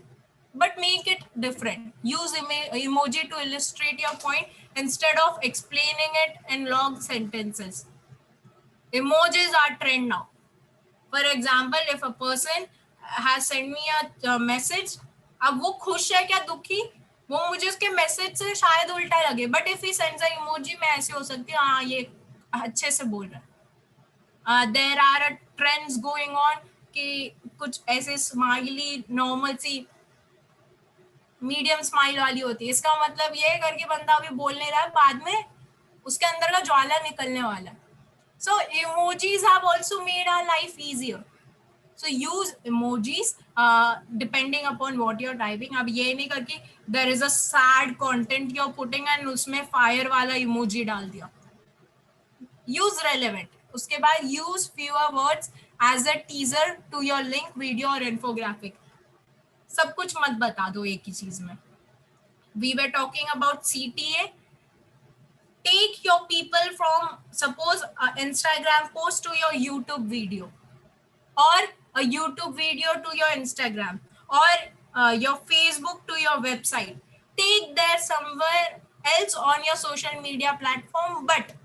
but make it different. Use emoji to illustrate your point instead of explaining it in long sentences. Emojis are trend now. For example, if a person has sent me a message, अब वो खुश है क्या दुखी, वो मुझे उसके message से शायद उल्टा लगे, but if he sends a emoji, मैं ऐसे हो सकती हूँ, हाँ ये अच्छे से बोल रहा है. There are trends going on कि कुछ ऐसे स्माइली नॉर्मल सी मीडियम स्माइल वाली होती है. इसका मतलब ये करके बंदा अभी बोल नहीं रहा है, बाद में उसके अंदर का ज्वाला निकलने वाला है. So emojis have also made our life easier. So use emojis depending upon what you are typing. अब ये नहीं करके there is a sad content you are putting and उसमें फायर वाला इमोजी डाल दिया. Use relevant. उसके बाद use fewer words as a teaser to your link, video और इन्फोग्राफिक. सब कुछ मत बता दो एक ही चीज में. We were talking about CTA. Take your people from, suppose, Instagram post to your YouTube video, or a YouTube video to your Instagram, or your Facebook to your website. Take there somewhere else on your social media platform, but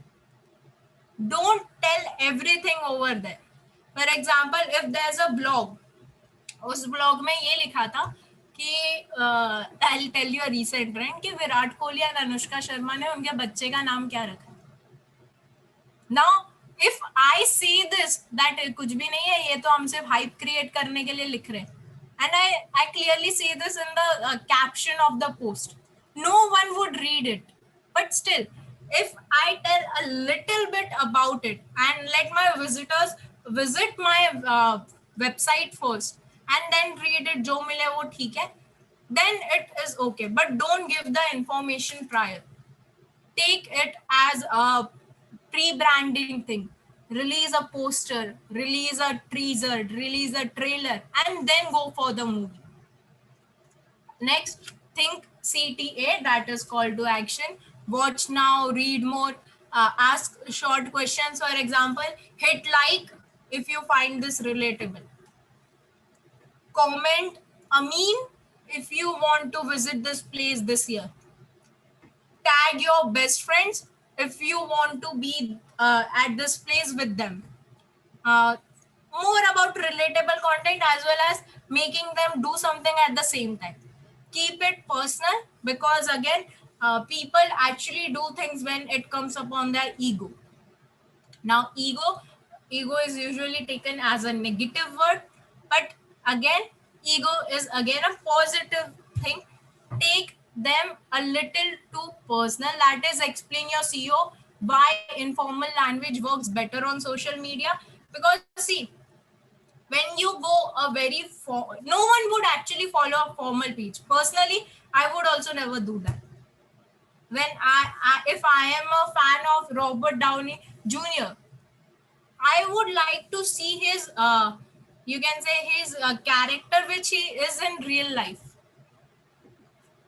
don't tell everything over there. For example, if there's a blog, उस blog में ये लिखा था कि I tell you a recent trend कि विराट कोहली और अनुष्का शर्मा ने उनके बच्चे का नाम क्या रखा. Now if I see this that कुछ भी नहीं है, ये तो हम सिर्फ हाइप क्रिएट करने के लिए लिख रहे हैं. And I clearly see this in the caption of the post. No one would read it, but still, if I tell a little bit about it and let my visitors visit my website first and then read it, जो मिले वो ठीक है, then it is okay. But don't give the information prior. Take it as a pre-branding thing. Release a poster, release a teaser, release a trailer, and then go for the movie. Next, think CTA, that is call to action. Watch now, read more, ask short questions. For example, hit like if you find this relatable. Comment Amin if you want to visit this place this year. Tag your best friends if you want to be at this place with them. Uh, More about relatable content as well as making them do something at the same time. Keep it personal because again, people actually do things when it comes upon their ego. Now, ego is usually taken as a negative word, but again, ego is again a positive thing. Take them a little too personal. That is, explain your CEO why informal language works better on social media. Because see, when you go a very no one would actually follow a formal page. Personally, I would also never do that. When I if I am a fan of Robert Downey Jr., I would like to see his, you can say his character, which he is in real life.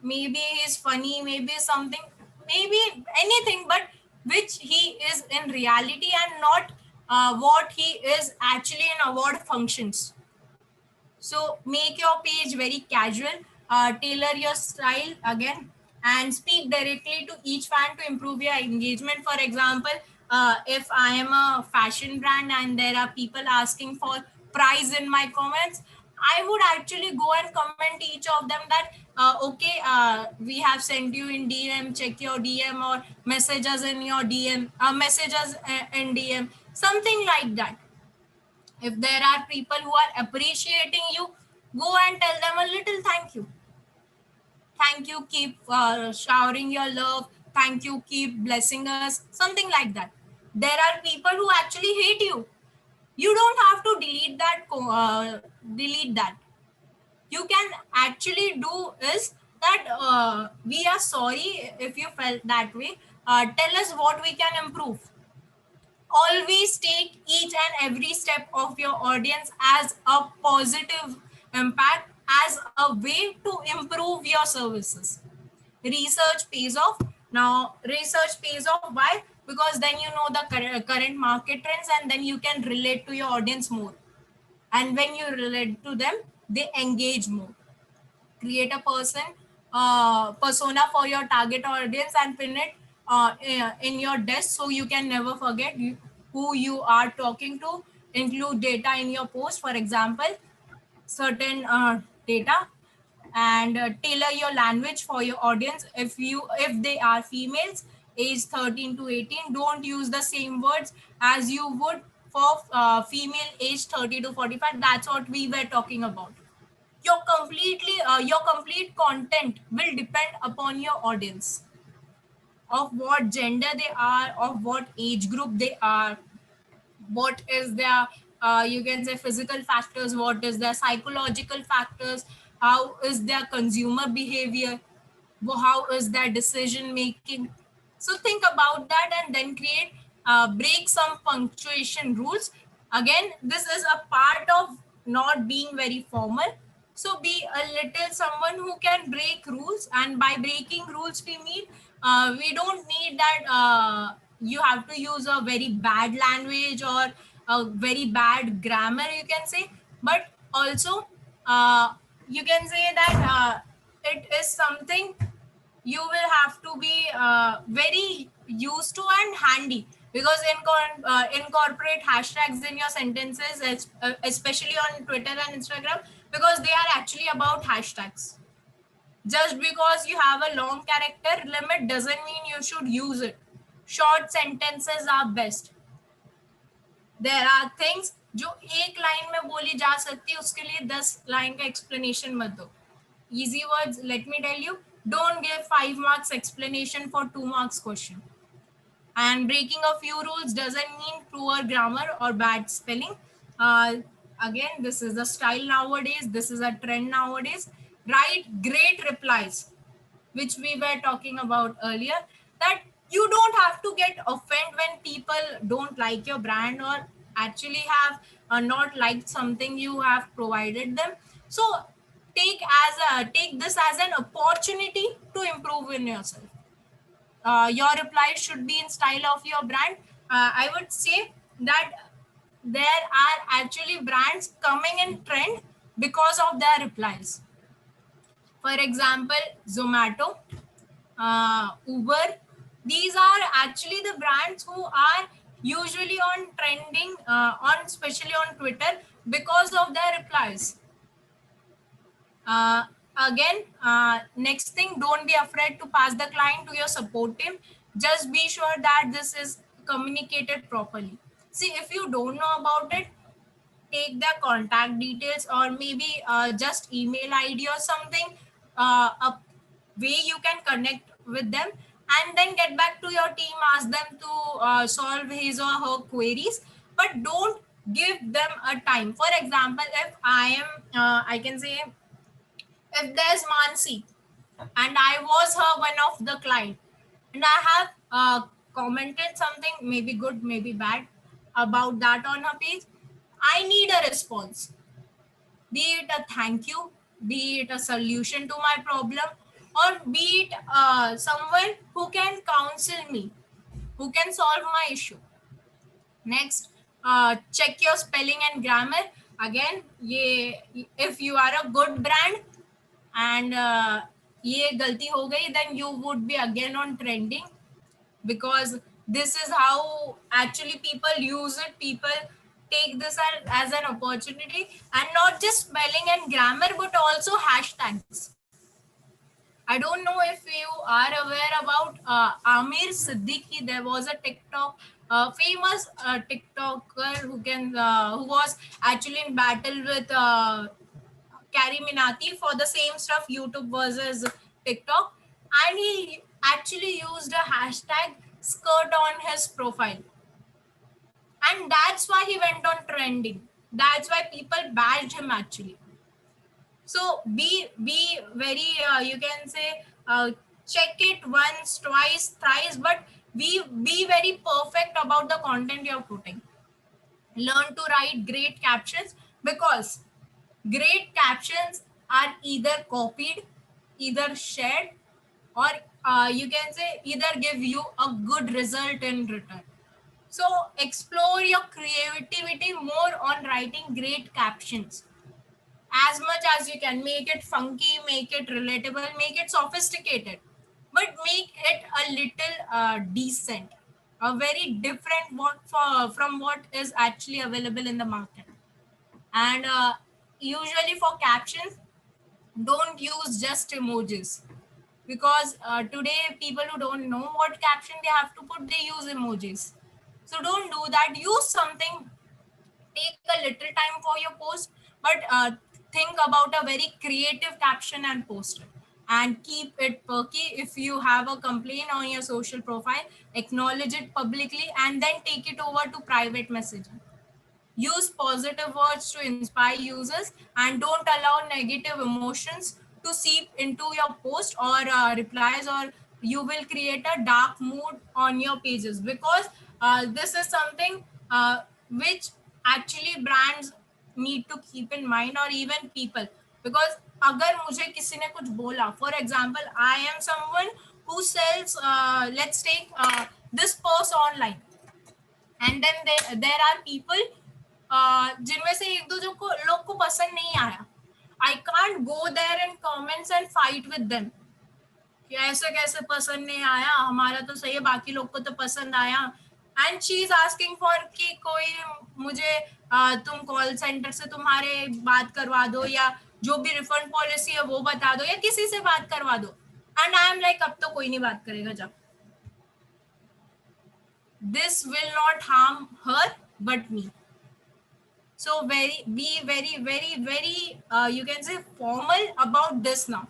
Maybe he's funny, maybe something, maybe anything, but which he is in reality and not what he is actually in award functions. So make your page very casual, tailor your style again, and speak directly to each fan to improve your engagement. For example, if I am a fashion brand and there are people asking for price in my comments, I would actually go and comment each of them that okay, we have sent you in DM, check your DM or messages in your DM, messages in DM, something like that. If there are people who are appreciating you, go and tell them a little thank you. Thank you, keep showering your love. Thank you, keep blessing us. Something like that. There are people who actually hate you. You don't have to delete that. Delete that. You can actually do is that we are sorry if you felt that way. Tell us what we can improve. Always take each and every step of your audience as a positive impact, as a way to improve your services. Research pays off. Now, research pays off. Why? Because then you know the current market trends and then you can relate to your audience more. And when you relate to them, they engage more. Create a persona for your target audience and pin it in your desk so you can never forget who you are talking to. Include data in your post, for example certain data, and tailor your language for your audience. If they are females age 13 to 18, don't use the same words as you would for female age 30 to 45. That's what we were talking about. Your complete content will depend upon your audience, of what gender they are, of what age group they are, what is their you can say physical factors, what is their psychological factors, how is their consumer behavior, how is their decision making. So think about that and then create break some punctuation rules. Again, this is a part of not being very formal. So be a little someone who can break rules, and by breaking rules we don't need that you have to use a very bad language or a very bad grammar, you can say. But also you can say that it is something you will have to be very used to and handy, because incorporate hashtags in your sentences, especially on Twitter and Instagram. because they are actually about hashtags. Just because you have a long character limit doesn't mean you should use it. Short sentences are best. There are things जो एक line में बोली जा सकती है, उसके लिए 10 line का explanation मत दो. Easy words, let me tell you, don't give 5 marks explanation for 2 marks question. And breaking a few rules doesn't mean poor grammar or bad spelling. uh, Again, this is the style nowadays, this is a trend nowadays. Write great replies, which we were talking about earlier, that you don't have to get offended when people don't like your brand or actually have not liked something you have provided them. So take this as an opportunity to improve in yourself. Your reply should be in style of your brand. I would say that there are actually brands coming in trend because of their replies. For example, Zomato, Uber, these are actually the brands who are usually on trending, on especially on Twitter, because of their replies. Uh, Again, next thing, don't be afraid to pass the client to your support team. Just be sure that this is communicated properly. See, if you don't know about it, take their contact details, or maybe just email ID or something, a way you can connect with them, and then get back to your team, ask them to solve his or her queries, but don't give them a time. For example, if I can say, if there's Mansi and I was her one of the client, and I have commented something, maybe good, maybe bad, about that on her page, I need a response. Be it a thank you, be it a solution to my problem, or be it someone who can counsel me, who can solve my issue. Next, check your spelling and grammar. Again, if you are a good brand and ये गलती हो गई, then you would be again on trending, because this is how actually people use it. People take this as an opportunity, and not just spelling and grammar, but also hashtags. I don't know if you are aware about Amir Siddiqui. There was a TikTok, famous TikToker who was actually in battle with Carrie Minati for the same stuff, YouTube versus TikTok, and he actually used a hashtag skirt on his profile, and that's why he went on trending. That's why people bashed him actually. So be very you can say, check it once, twice, thrice, but be very perfect about the content you're putting. Learn to write great captions, because great captions are either copied, either shared, or you can say either give you a good result in return. So explore your creativity more on writing great captions as much as you can. Make it funky, make it relatable, make it sophisticated, but make it a little decent, a very different from what is actually available in the market. And usually for captions, don't use just emojis, because today people who don't know what caption they have to put, they use emojis. So don't do that. Use something, take a little time for your post, but think about a very creative caption and post it, and keep it perky. If you have a complaint on your social profile, acknowledge it publicly, and then take it over to private messaging. Use positive words to inspire users, and don't allow negative emotions to seep into your post or replies, or you will create a dark mood on your pages, because this is something which actually brands need to keep in mind, or even people. Because अगर मुझे किसी ने कुछ बोला, for example, I am someone who sells, let's take this purse online, and then there are people जिनमें से एक दो जो को लोग को पसंद नहीं आया. I can't go there in comments and fight with them कि ऐसे कैसे पसंद नहीं आया, हमारा तो सही है, बाकी लोग को तो पसंद आया. And she is asking for कि कोई मुझे तुम कॉल सेंटर से तुम्हारे बात करवा दो, या जो भी रिफंड पॉलिसी है वो बता दो, या किसी से बात करवा दो. एंड आई एम लाइक अब तो कोई नहीं बात करेगा. जब this will not harm her but me. So be very you can say formal about this now.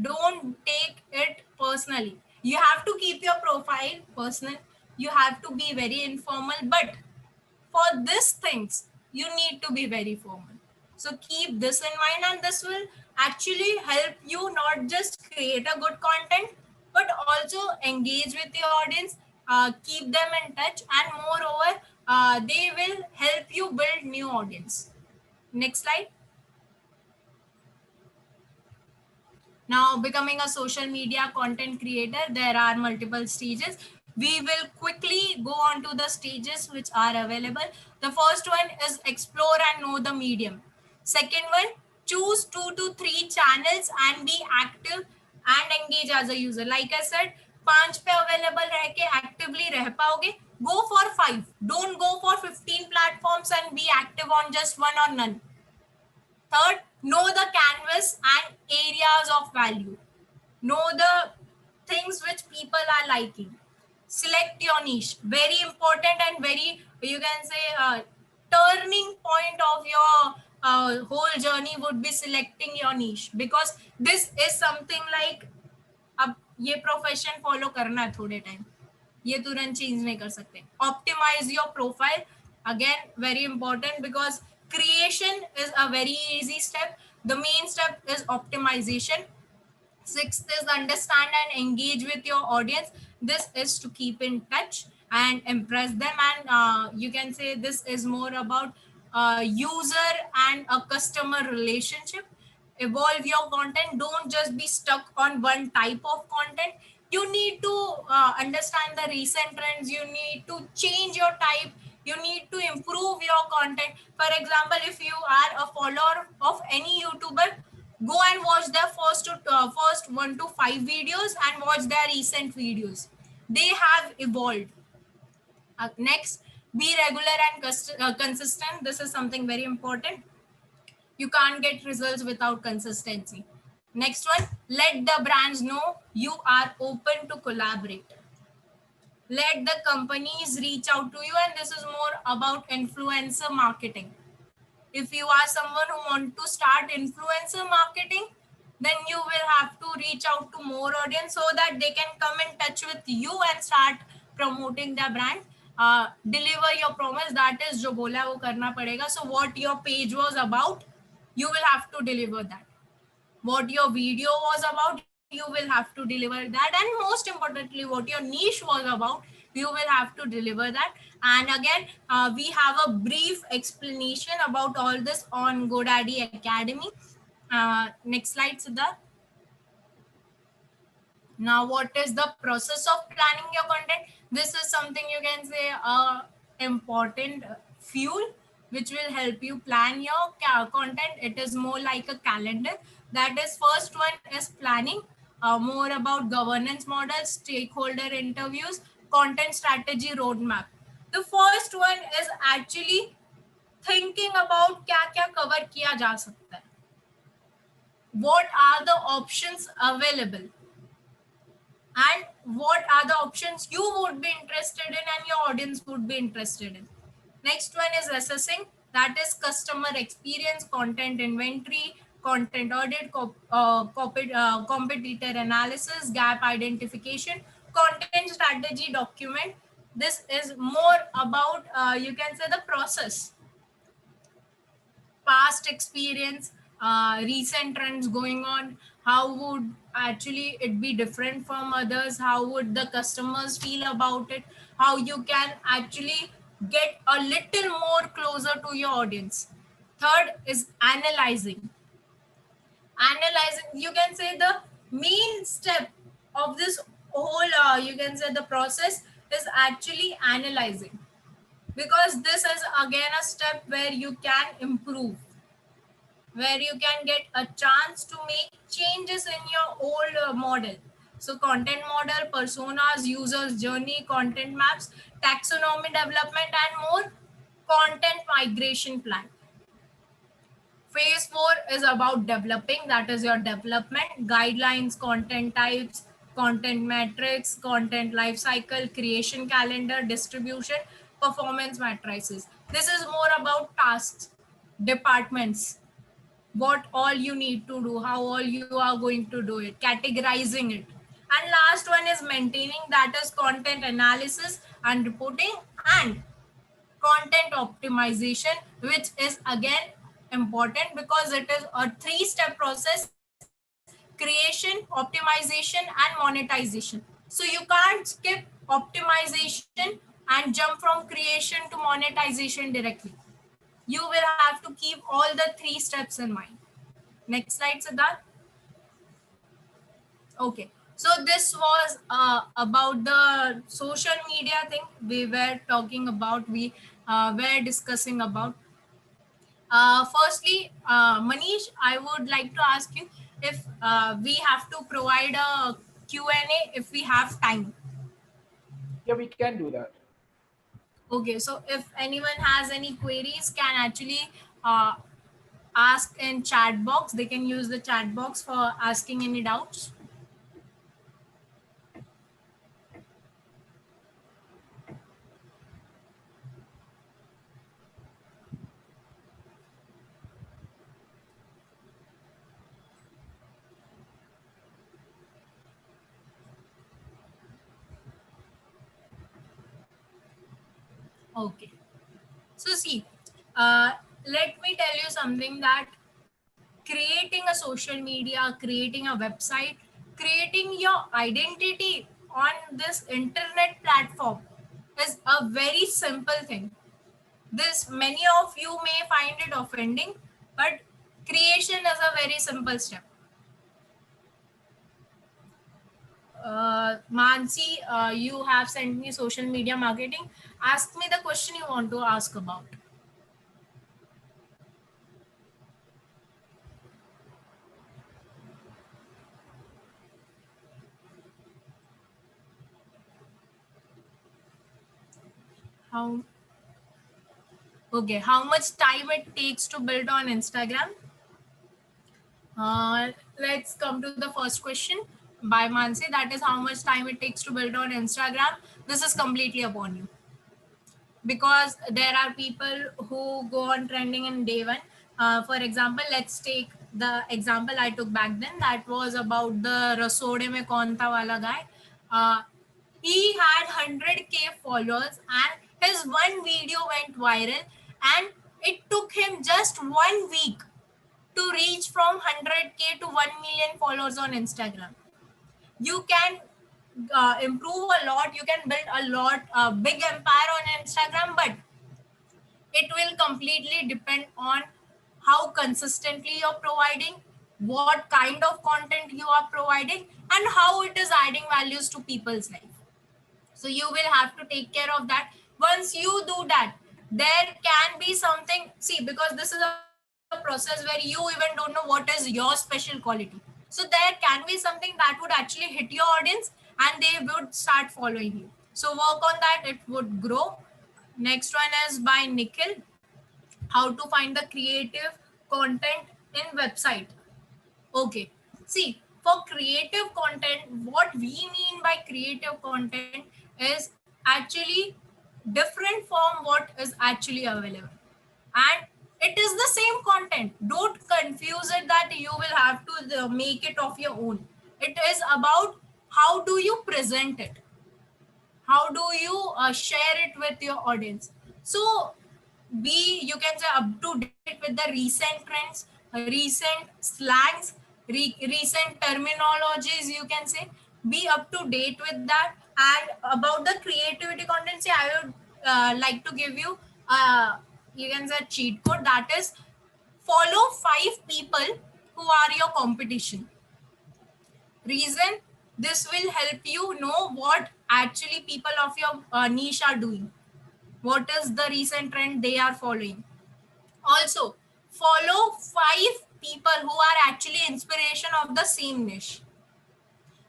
Don't take it personally. You have to keep your profile personal. You have to be very informal, but for these things you need to be very formal. So keep this in mind, and this will actually help you not just create a good content but also engage with your audience, keep them in touch, and moreover they will help you build new audience. Next slide. Now, becoming a social media content creator, there are multiple stages. We will quickly go on to the stages which are available. The first one is explore and know the medium. Second one, choose 2 to 3 channels and be active and engage as a user. Like I said, 5 पे available रह के actively रह पाओगे. Go for 5. Don't go for 15 platforms and be active on just one or none. Third, know the canvas and areas of value. Know the things which people are liking. Select your niche. Very important and very, you can say, turning point of your whole journey would be selecting your niche, because this is something like अब ये profession follow करना है थोड़े time, ये तुरंत change नहीं कर सकते. Optimise your profile, again very important, because creation is a very easy step. The main step is optimization. Sixth is understand and engage with your audience. This is to keep in touch and impress them, and you can say this is more about user and a customer relationship. Evolve your content. Don't just be stuck on one type of content. You need to understand the recent trends. You need to change your type. You need to improve your content. For example, if you are a follower of any YouTuber, go and watch their first 1 to 5 videos and watch their recent videos. They have evolved. Next, be regular and consistent. This is something very important. You can't get results without consistency. Next one, let the brands know you are open to collaborate. Let the companies reach out to you, and this is more about influencer marketing. If you are someone who want to start influencer marketing, then you will have to reach out to more audience so that they can come in touch with you and start promoting their brand. Deliver your promise, that is जो बोला वो करना पड़ेगा. So what your page was about, you will have to deliver that. What your video was about, you will have to deliver that. And most importantly, what your niche was about, you will have to deliver that. And again, we have a brief explanation about all this on GoDaddy Academy. Next slide, Siddharth. Now, what is the process of planning your content? This is something you can say important fuel which will help you plan your content. It is more like a calendar. That is, first one is planning, more about governance models, stakeholder interviews, content strategy roadmap. The first one is actually thinking about क्या क्या cover किया जा सकता है. What are the options available? And what are the options you would be interested in and your audience would be interested in. Next one is assessing, that is customer experience, content inventory, content audit, competitor analysis, gap identification, content strategy document. This is more about you can say the process, past experience, recent trends going on, how would actually it be different from others, how would the customers feel about it, how you can actually get a little more closer to your audience. Third is analyzing. Analyzing, you can say the main step of this whole you can say the process is actually analyzing, because this is again a step where you can improve, where you can get a chance to make changes in your old model. So content model, personas, users journey, content maps, taxonomy development, and more, content migration plan. Phase 4 is about developing, that is your development, guidelines, content types, content metrics, content lifecycle, creation calendar, distribution, performance matrices. This is more about tasks, departments, what all you need to do, how all you are going to do it, categorizing it. And last one is maintaining, that is content analysis and reporting, and content optimization, which is again important because it is a three-step process: creation, optimization, and monetization. So you can't skip optimization and jump from creation to monetization directly. You will have to keep all the three steps in mind. Next slide, Siddharth. Okay, so this was about the social media thing we were talking about, we were discussing about. Firstly, Manish, I would like to ask you if we have to provide a Q&A if we have time. Yeah, we can do that. Okay, so if anyone has any queries, can actually uh, ask in chat box. They can use the chat box for asking any doubts. Okay. So see, let me tell you something, that creating a social media, creating a website, creating your identity on this internet platform is a very simple thing. This many of you may find it offending, but creation is a very simple step. Mansi, you have sent me social media marketing. Ask me the question you want to ask about. How Okay, how much time it takes to build on Instagram? Let's come to the first question by Mansi. That is how much time it takes to build on Instagram. This is completely upon you, because there are people who go on trending in day one. For example, let's take the example I took back then. That was about the Rasode Mein Kaun Tha wala guy. Uh, he had 100K followers, and his one video went viral, and it took him just 1 week to reach from 100K to 1 million followers on Instagram. You can improve a lot, you can build a lot, big empire on Instagram, but it will completely depend on how consistently you're providing, what kind of content you are providing, and how it is adding values to people's life. So you will have to take care of that. Once you do that, there can be something, see, because this is a process where you even don't know what is your special quality. So there can be something that would actually hit your audience, and they would start following you. So work on that, it would grow. Next one is by Nikhil: how to find the creative content in website. Okay. See, for creative content, what we mean by creative content is actually different from what is actually available. And it is the same content. Don't confuse it that you will have to make it of your own. It is about how do you present it, how do you share it with your audience. So be, you can say, up to date with the recent trends, recent slangs, recent terminologies, you can say. Be up to date with that. And about the creativity content, say, I would like to give you you can say cheat code, that is, follow 5 people who are your competition. Reason: this will help you know what actually people of your niche are doing, what is the recent trend they are following. Also, follow 5 people who are actually inspiration of the same niche.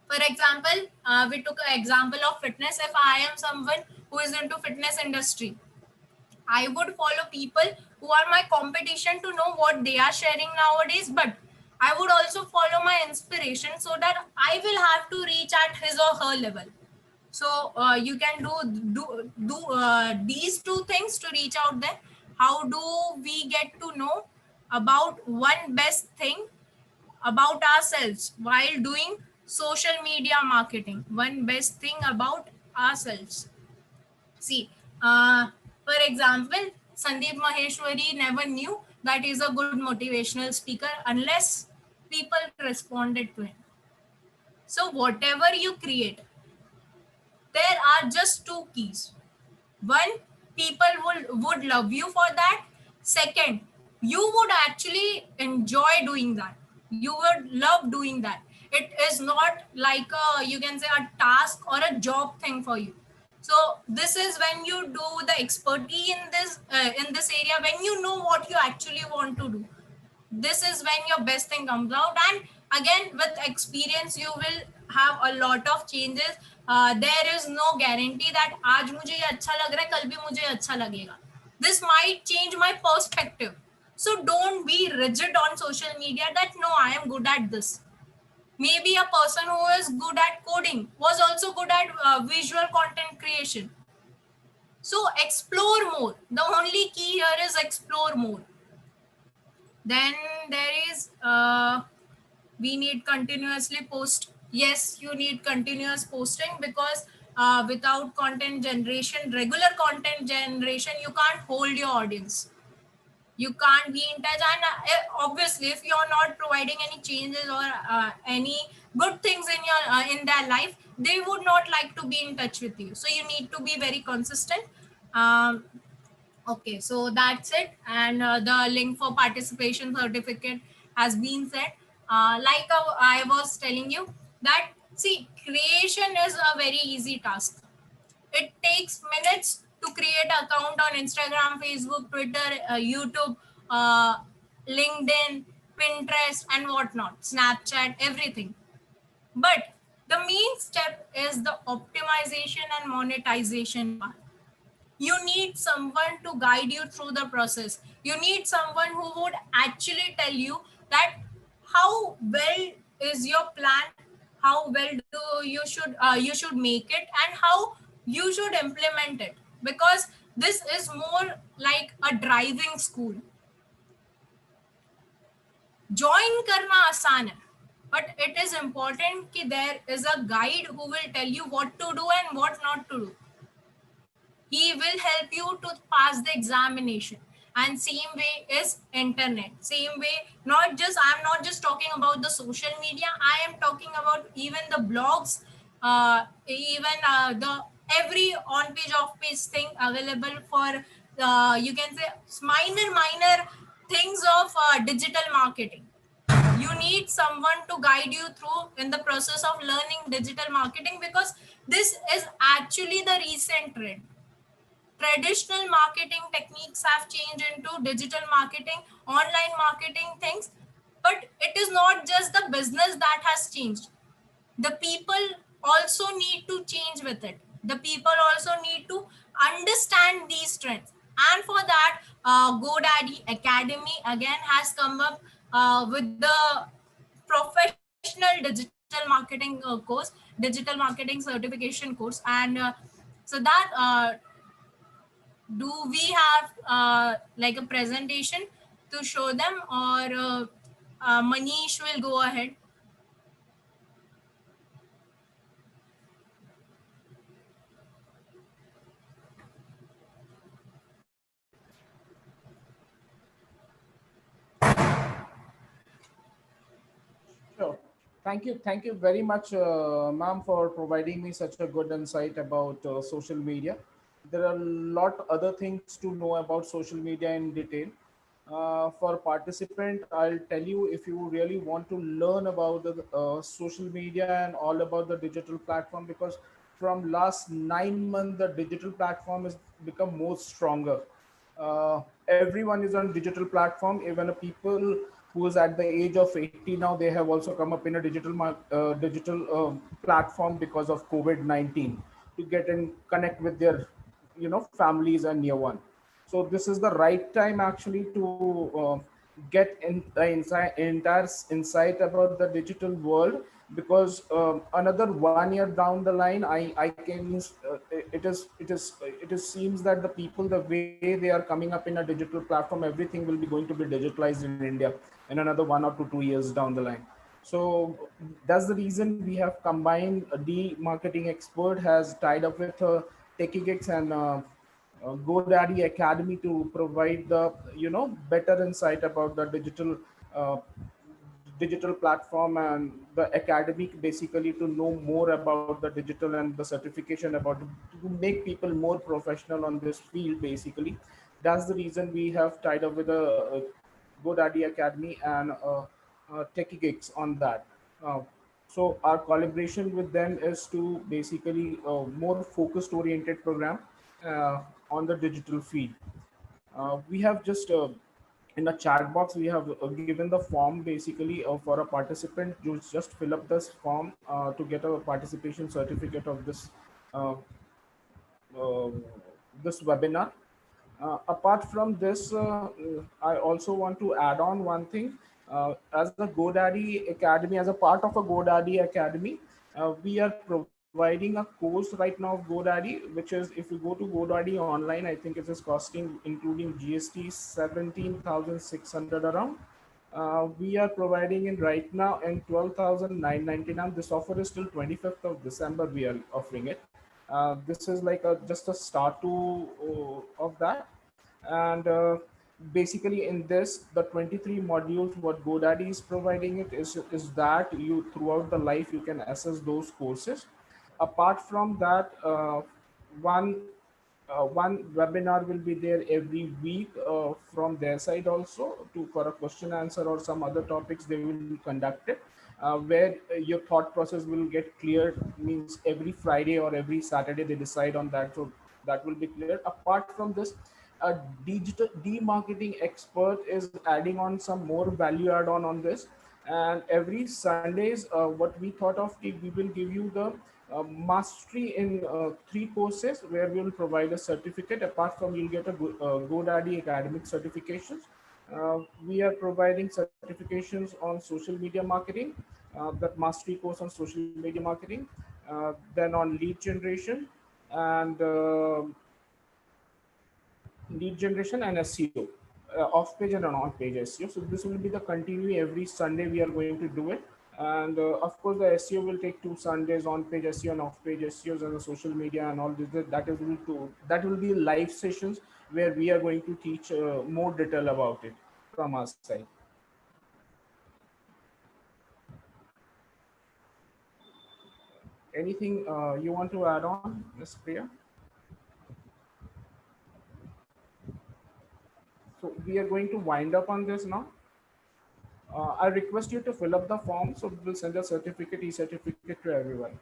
For example, we took an example of fitness. If I am someone who is into fitness industry, I would follow people who are my competition to know what they are sharing nowadays, but I would also follow my inspiration so that I will have to reach at his or her level. So you can do these two things to reach out there. How do we get to know about one best thing about ourselves while doing social media marketing? One best thing about ourselves. See, for example, Sandeep Maheshwari never knew that he's a good motivational speaker unless people responded to him. So, whatever you create, there are just two keys. One, people would love you for that. Second, you would actually enjoy doing that. You would love doing that. It is not like a, you can say, a task or a job thing for you. So this is when you do the expertise in this area, when you know what you actually want to do. This is when your best thing comes out, and again, with experience you will have a lot of changes. There is no guarantee that आज मुझे ये अच्छा लग रहा है कल भी मुझे अच्छा लगेगा. This might change my perspective. So don't be rigid on social media that no, I am good at this. Maybe a person who is good at coding was also good at visual content creation. So explore more. The only key here is explore more. Then there is we need continuously post. Yes, you need continuous posting because without content generation, regular content generation, you can't hold your audience. You can't be in touch, and obviously if you're not providing any changes or any good things in your in their life, they would not like to be in touch with you. So you need to be very consistent. um, Okay, so that's it. And the link for participation certificate has been set. Like I was telling you that, see, creation is a very easy task. It takes minutes to create an account on Instagram, Facebook, Twitter, YouTube, uh, LinkedIn, Pinterest, and whatnot, Snapchat, everything. But the main step is the optimization and monetization part. You need someone to guide you through the process. You need someone who would actually tell you that how well is your plan, how well do you should make it, and how you should implement it, because this is more like a driving school. Join करना आसान है, but it is important कि there is a guide who will tell you what to do and what not to do. He will help you to pass the examination. And same way is internet. Same way, not just, I'm not just talking about the social media, I am talking about even the blogs, even the every on page off page thing available for you can say minor things of digital marketing. You need someone to guide you through in the process of learning digital marketing, because this is actually the recent trend. Traditional marketing techniques have changed into digital marketing, online marketing things. But it is not just the business that has changed. The people also need to change with it. The people also need to understand these trends. And for that, GoDaddy Academy again has come up with the professional digital marketing course, digital marketing certification course. And so that do we have like a presentation to show them, or Manish will go ahead? Sure. Thank you very much, ma'am, for providing me such a good insight about social media. There are a lot other things to know about social media in detail. For participant, I'll tell you, if you really want to learn about the social media and all about the digital platform, because from last 9 months the digital platform has become more stronger. Everyone is on digital platform, even the people who is at the age of 80 now, they have also come up in a digital platform because of COVID-19 to get and connect with their families and near one. So this is the right time actually to get in the entire insight about the digital world, because another 1 year down the line, I can it is seems that the people, the way they are coming up in a digital platform, everything will be going to be digitalized in India in another 1 or 2 years down the line. So that's the reason we have combined the marketing expert has tied up with TechieGeeks and GoDaddy Academy to provide the better insight about the uh, digital platform and the academic, basically to know more about the digital and the certification about to make people more professional on this field. Basically, that's the reason we have tied up with a GoDaddy Academy and TechieGeeks on that. Uh, so our collaboration with them is to basically more focused oriented program on the digital field. We have just in a chat box we have given the form basically for a participant. You just fill up this form to get a participation certificate of uh, uh, this webinar. Apart from this, I also want to add on one thing. As a GoDaddy Academy, as a part of a GoDaddy Academy, we are providing a course right now of GoDaddy, which is, if you go to GoDaddy online, I think it is costing, including GST, 17,600 around. We are providing it right now in 12,999. This offer is till 25th of December. We are offering it. This is like just a start to of that. And basically in this, the 23 modules what GoDaddy is providing it is that you throughout the life you can assess those courses. Apart from that, one one webinar will be there every week from their side also, to for a question answer or some other topics they will conduct it, where your thought process will get clear. Means every Friday or every Saturday they decide on that, so that will be clear. Apart from this, a digital demarketing expert is adding on some more value add on this. And every Sundays, what we thought of, we will give you the mastery in 3 courses, where we will provide a certificate. Apart from, you'll get a GoDaddy academic certifications. We are providing certifications on social media marketing, that mastery course on social media marketing, then on lead generation and SEO, off page and on page SEO. So this will be the continue every Sunday we are going to do it. And of course, the SEO will take 2 Sundays, on page SEO and off page SEOs and the social media and all this. That will be live sessions where we are going to teach more detail about it from our side. Anything you want to add on, Ms. Priya? So we are going to wind up on this now. I request you to fill up the form, so we'll send a certificate, e-certificate to everyone.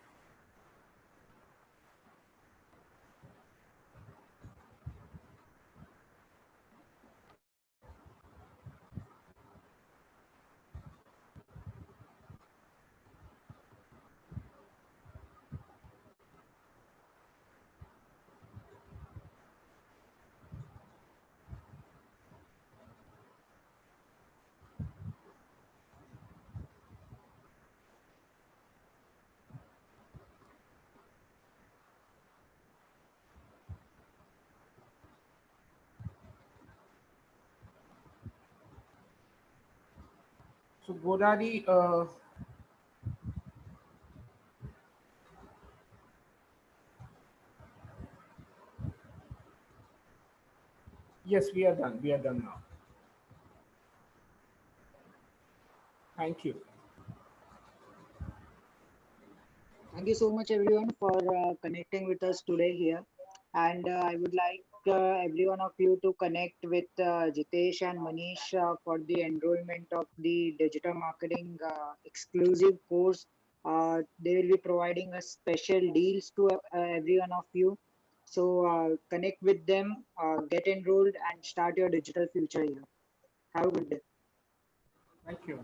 So GoDaddy, yes, we are done. We are done now. Thank you. Thank you so much, everyone, for connecting with us today here. And I would like every one of you to connect with Jitesh and Manish for the enrollment of the digital marketing exclusive course. They will be providing a special deals to every one of you. So connect with them, get enrolled, and start your digital future here. Have a good day. Thank you.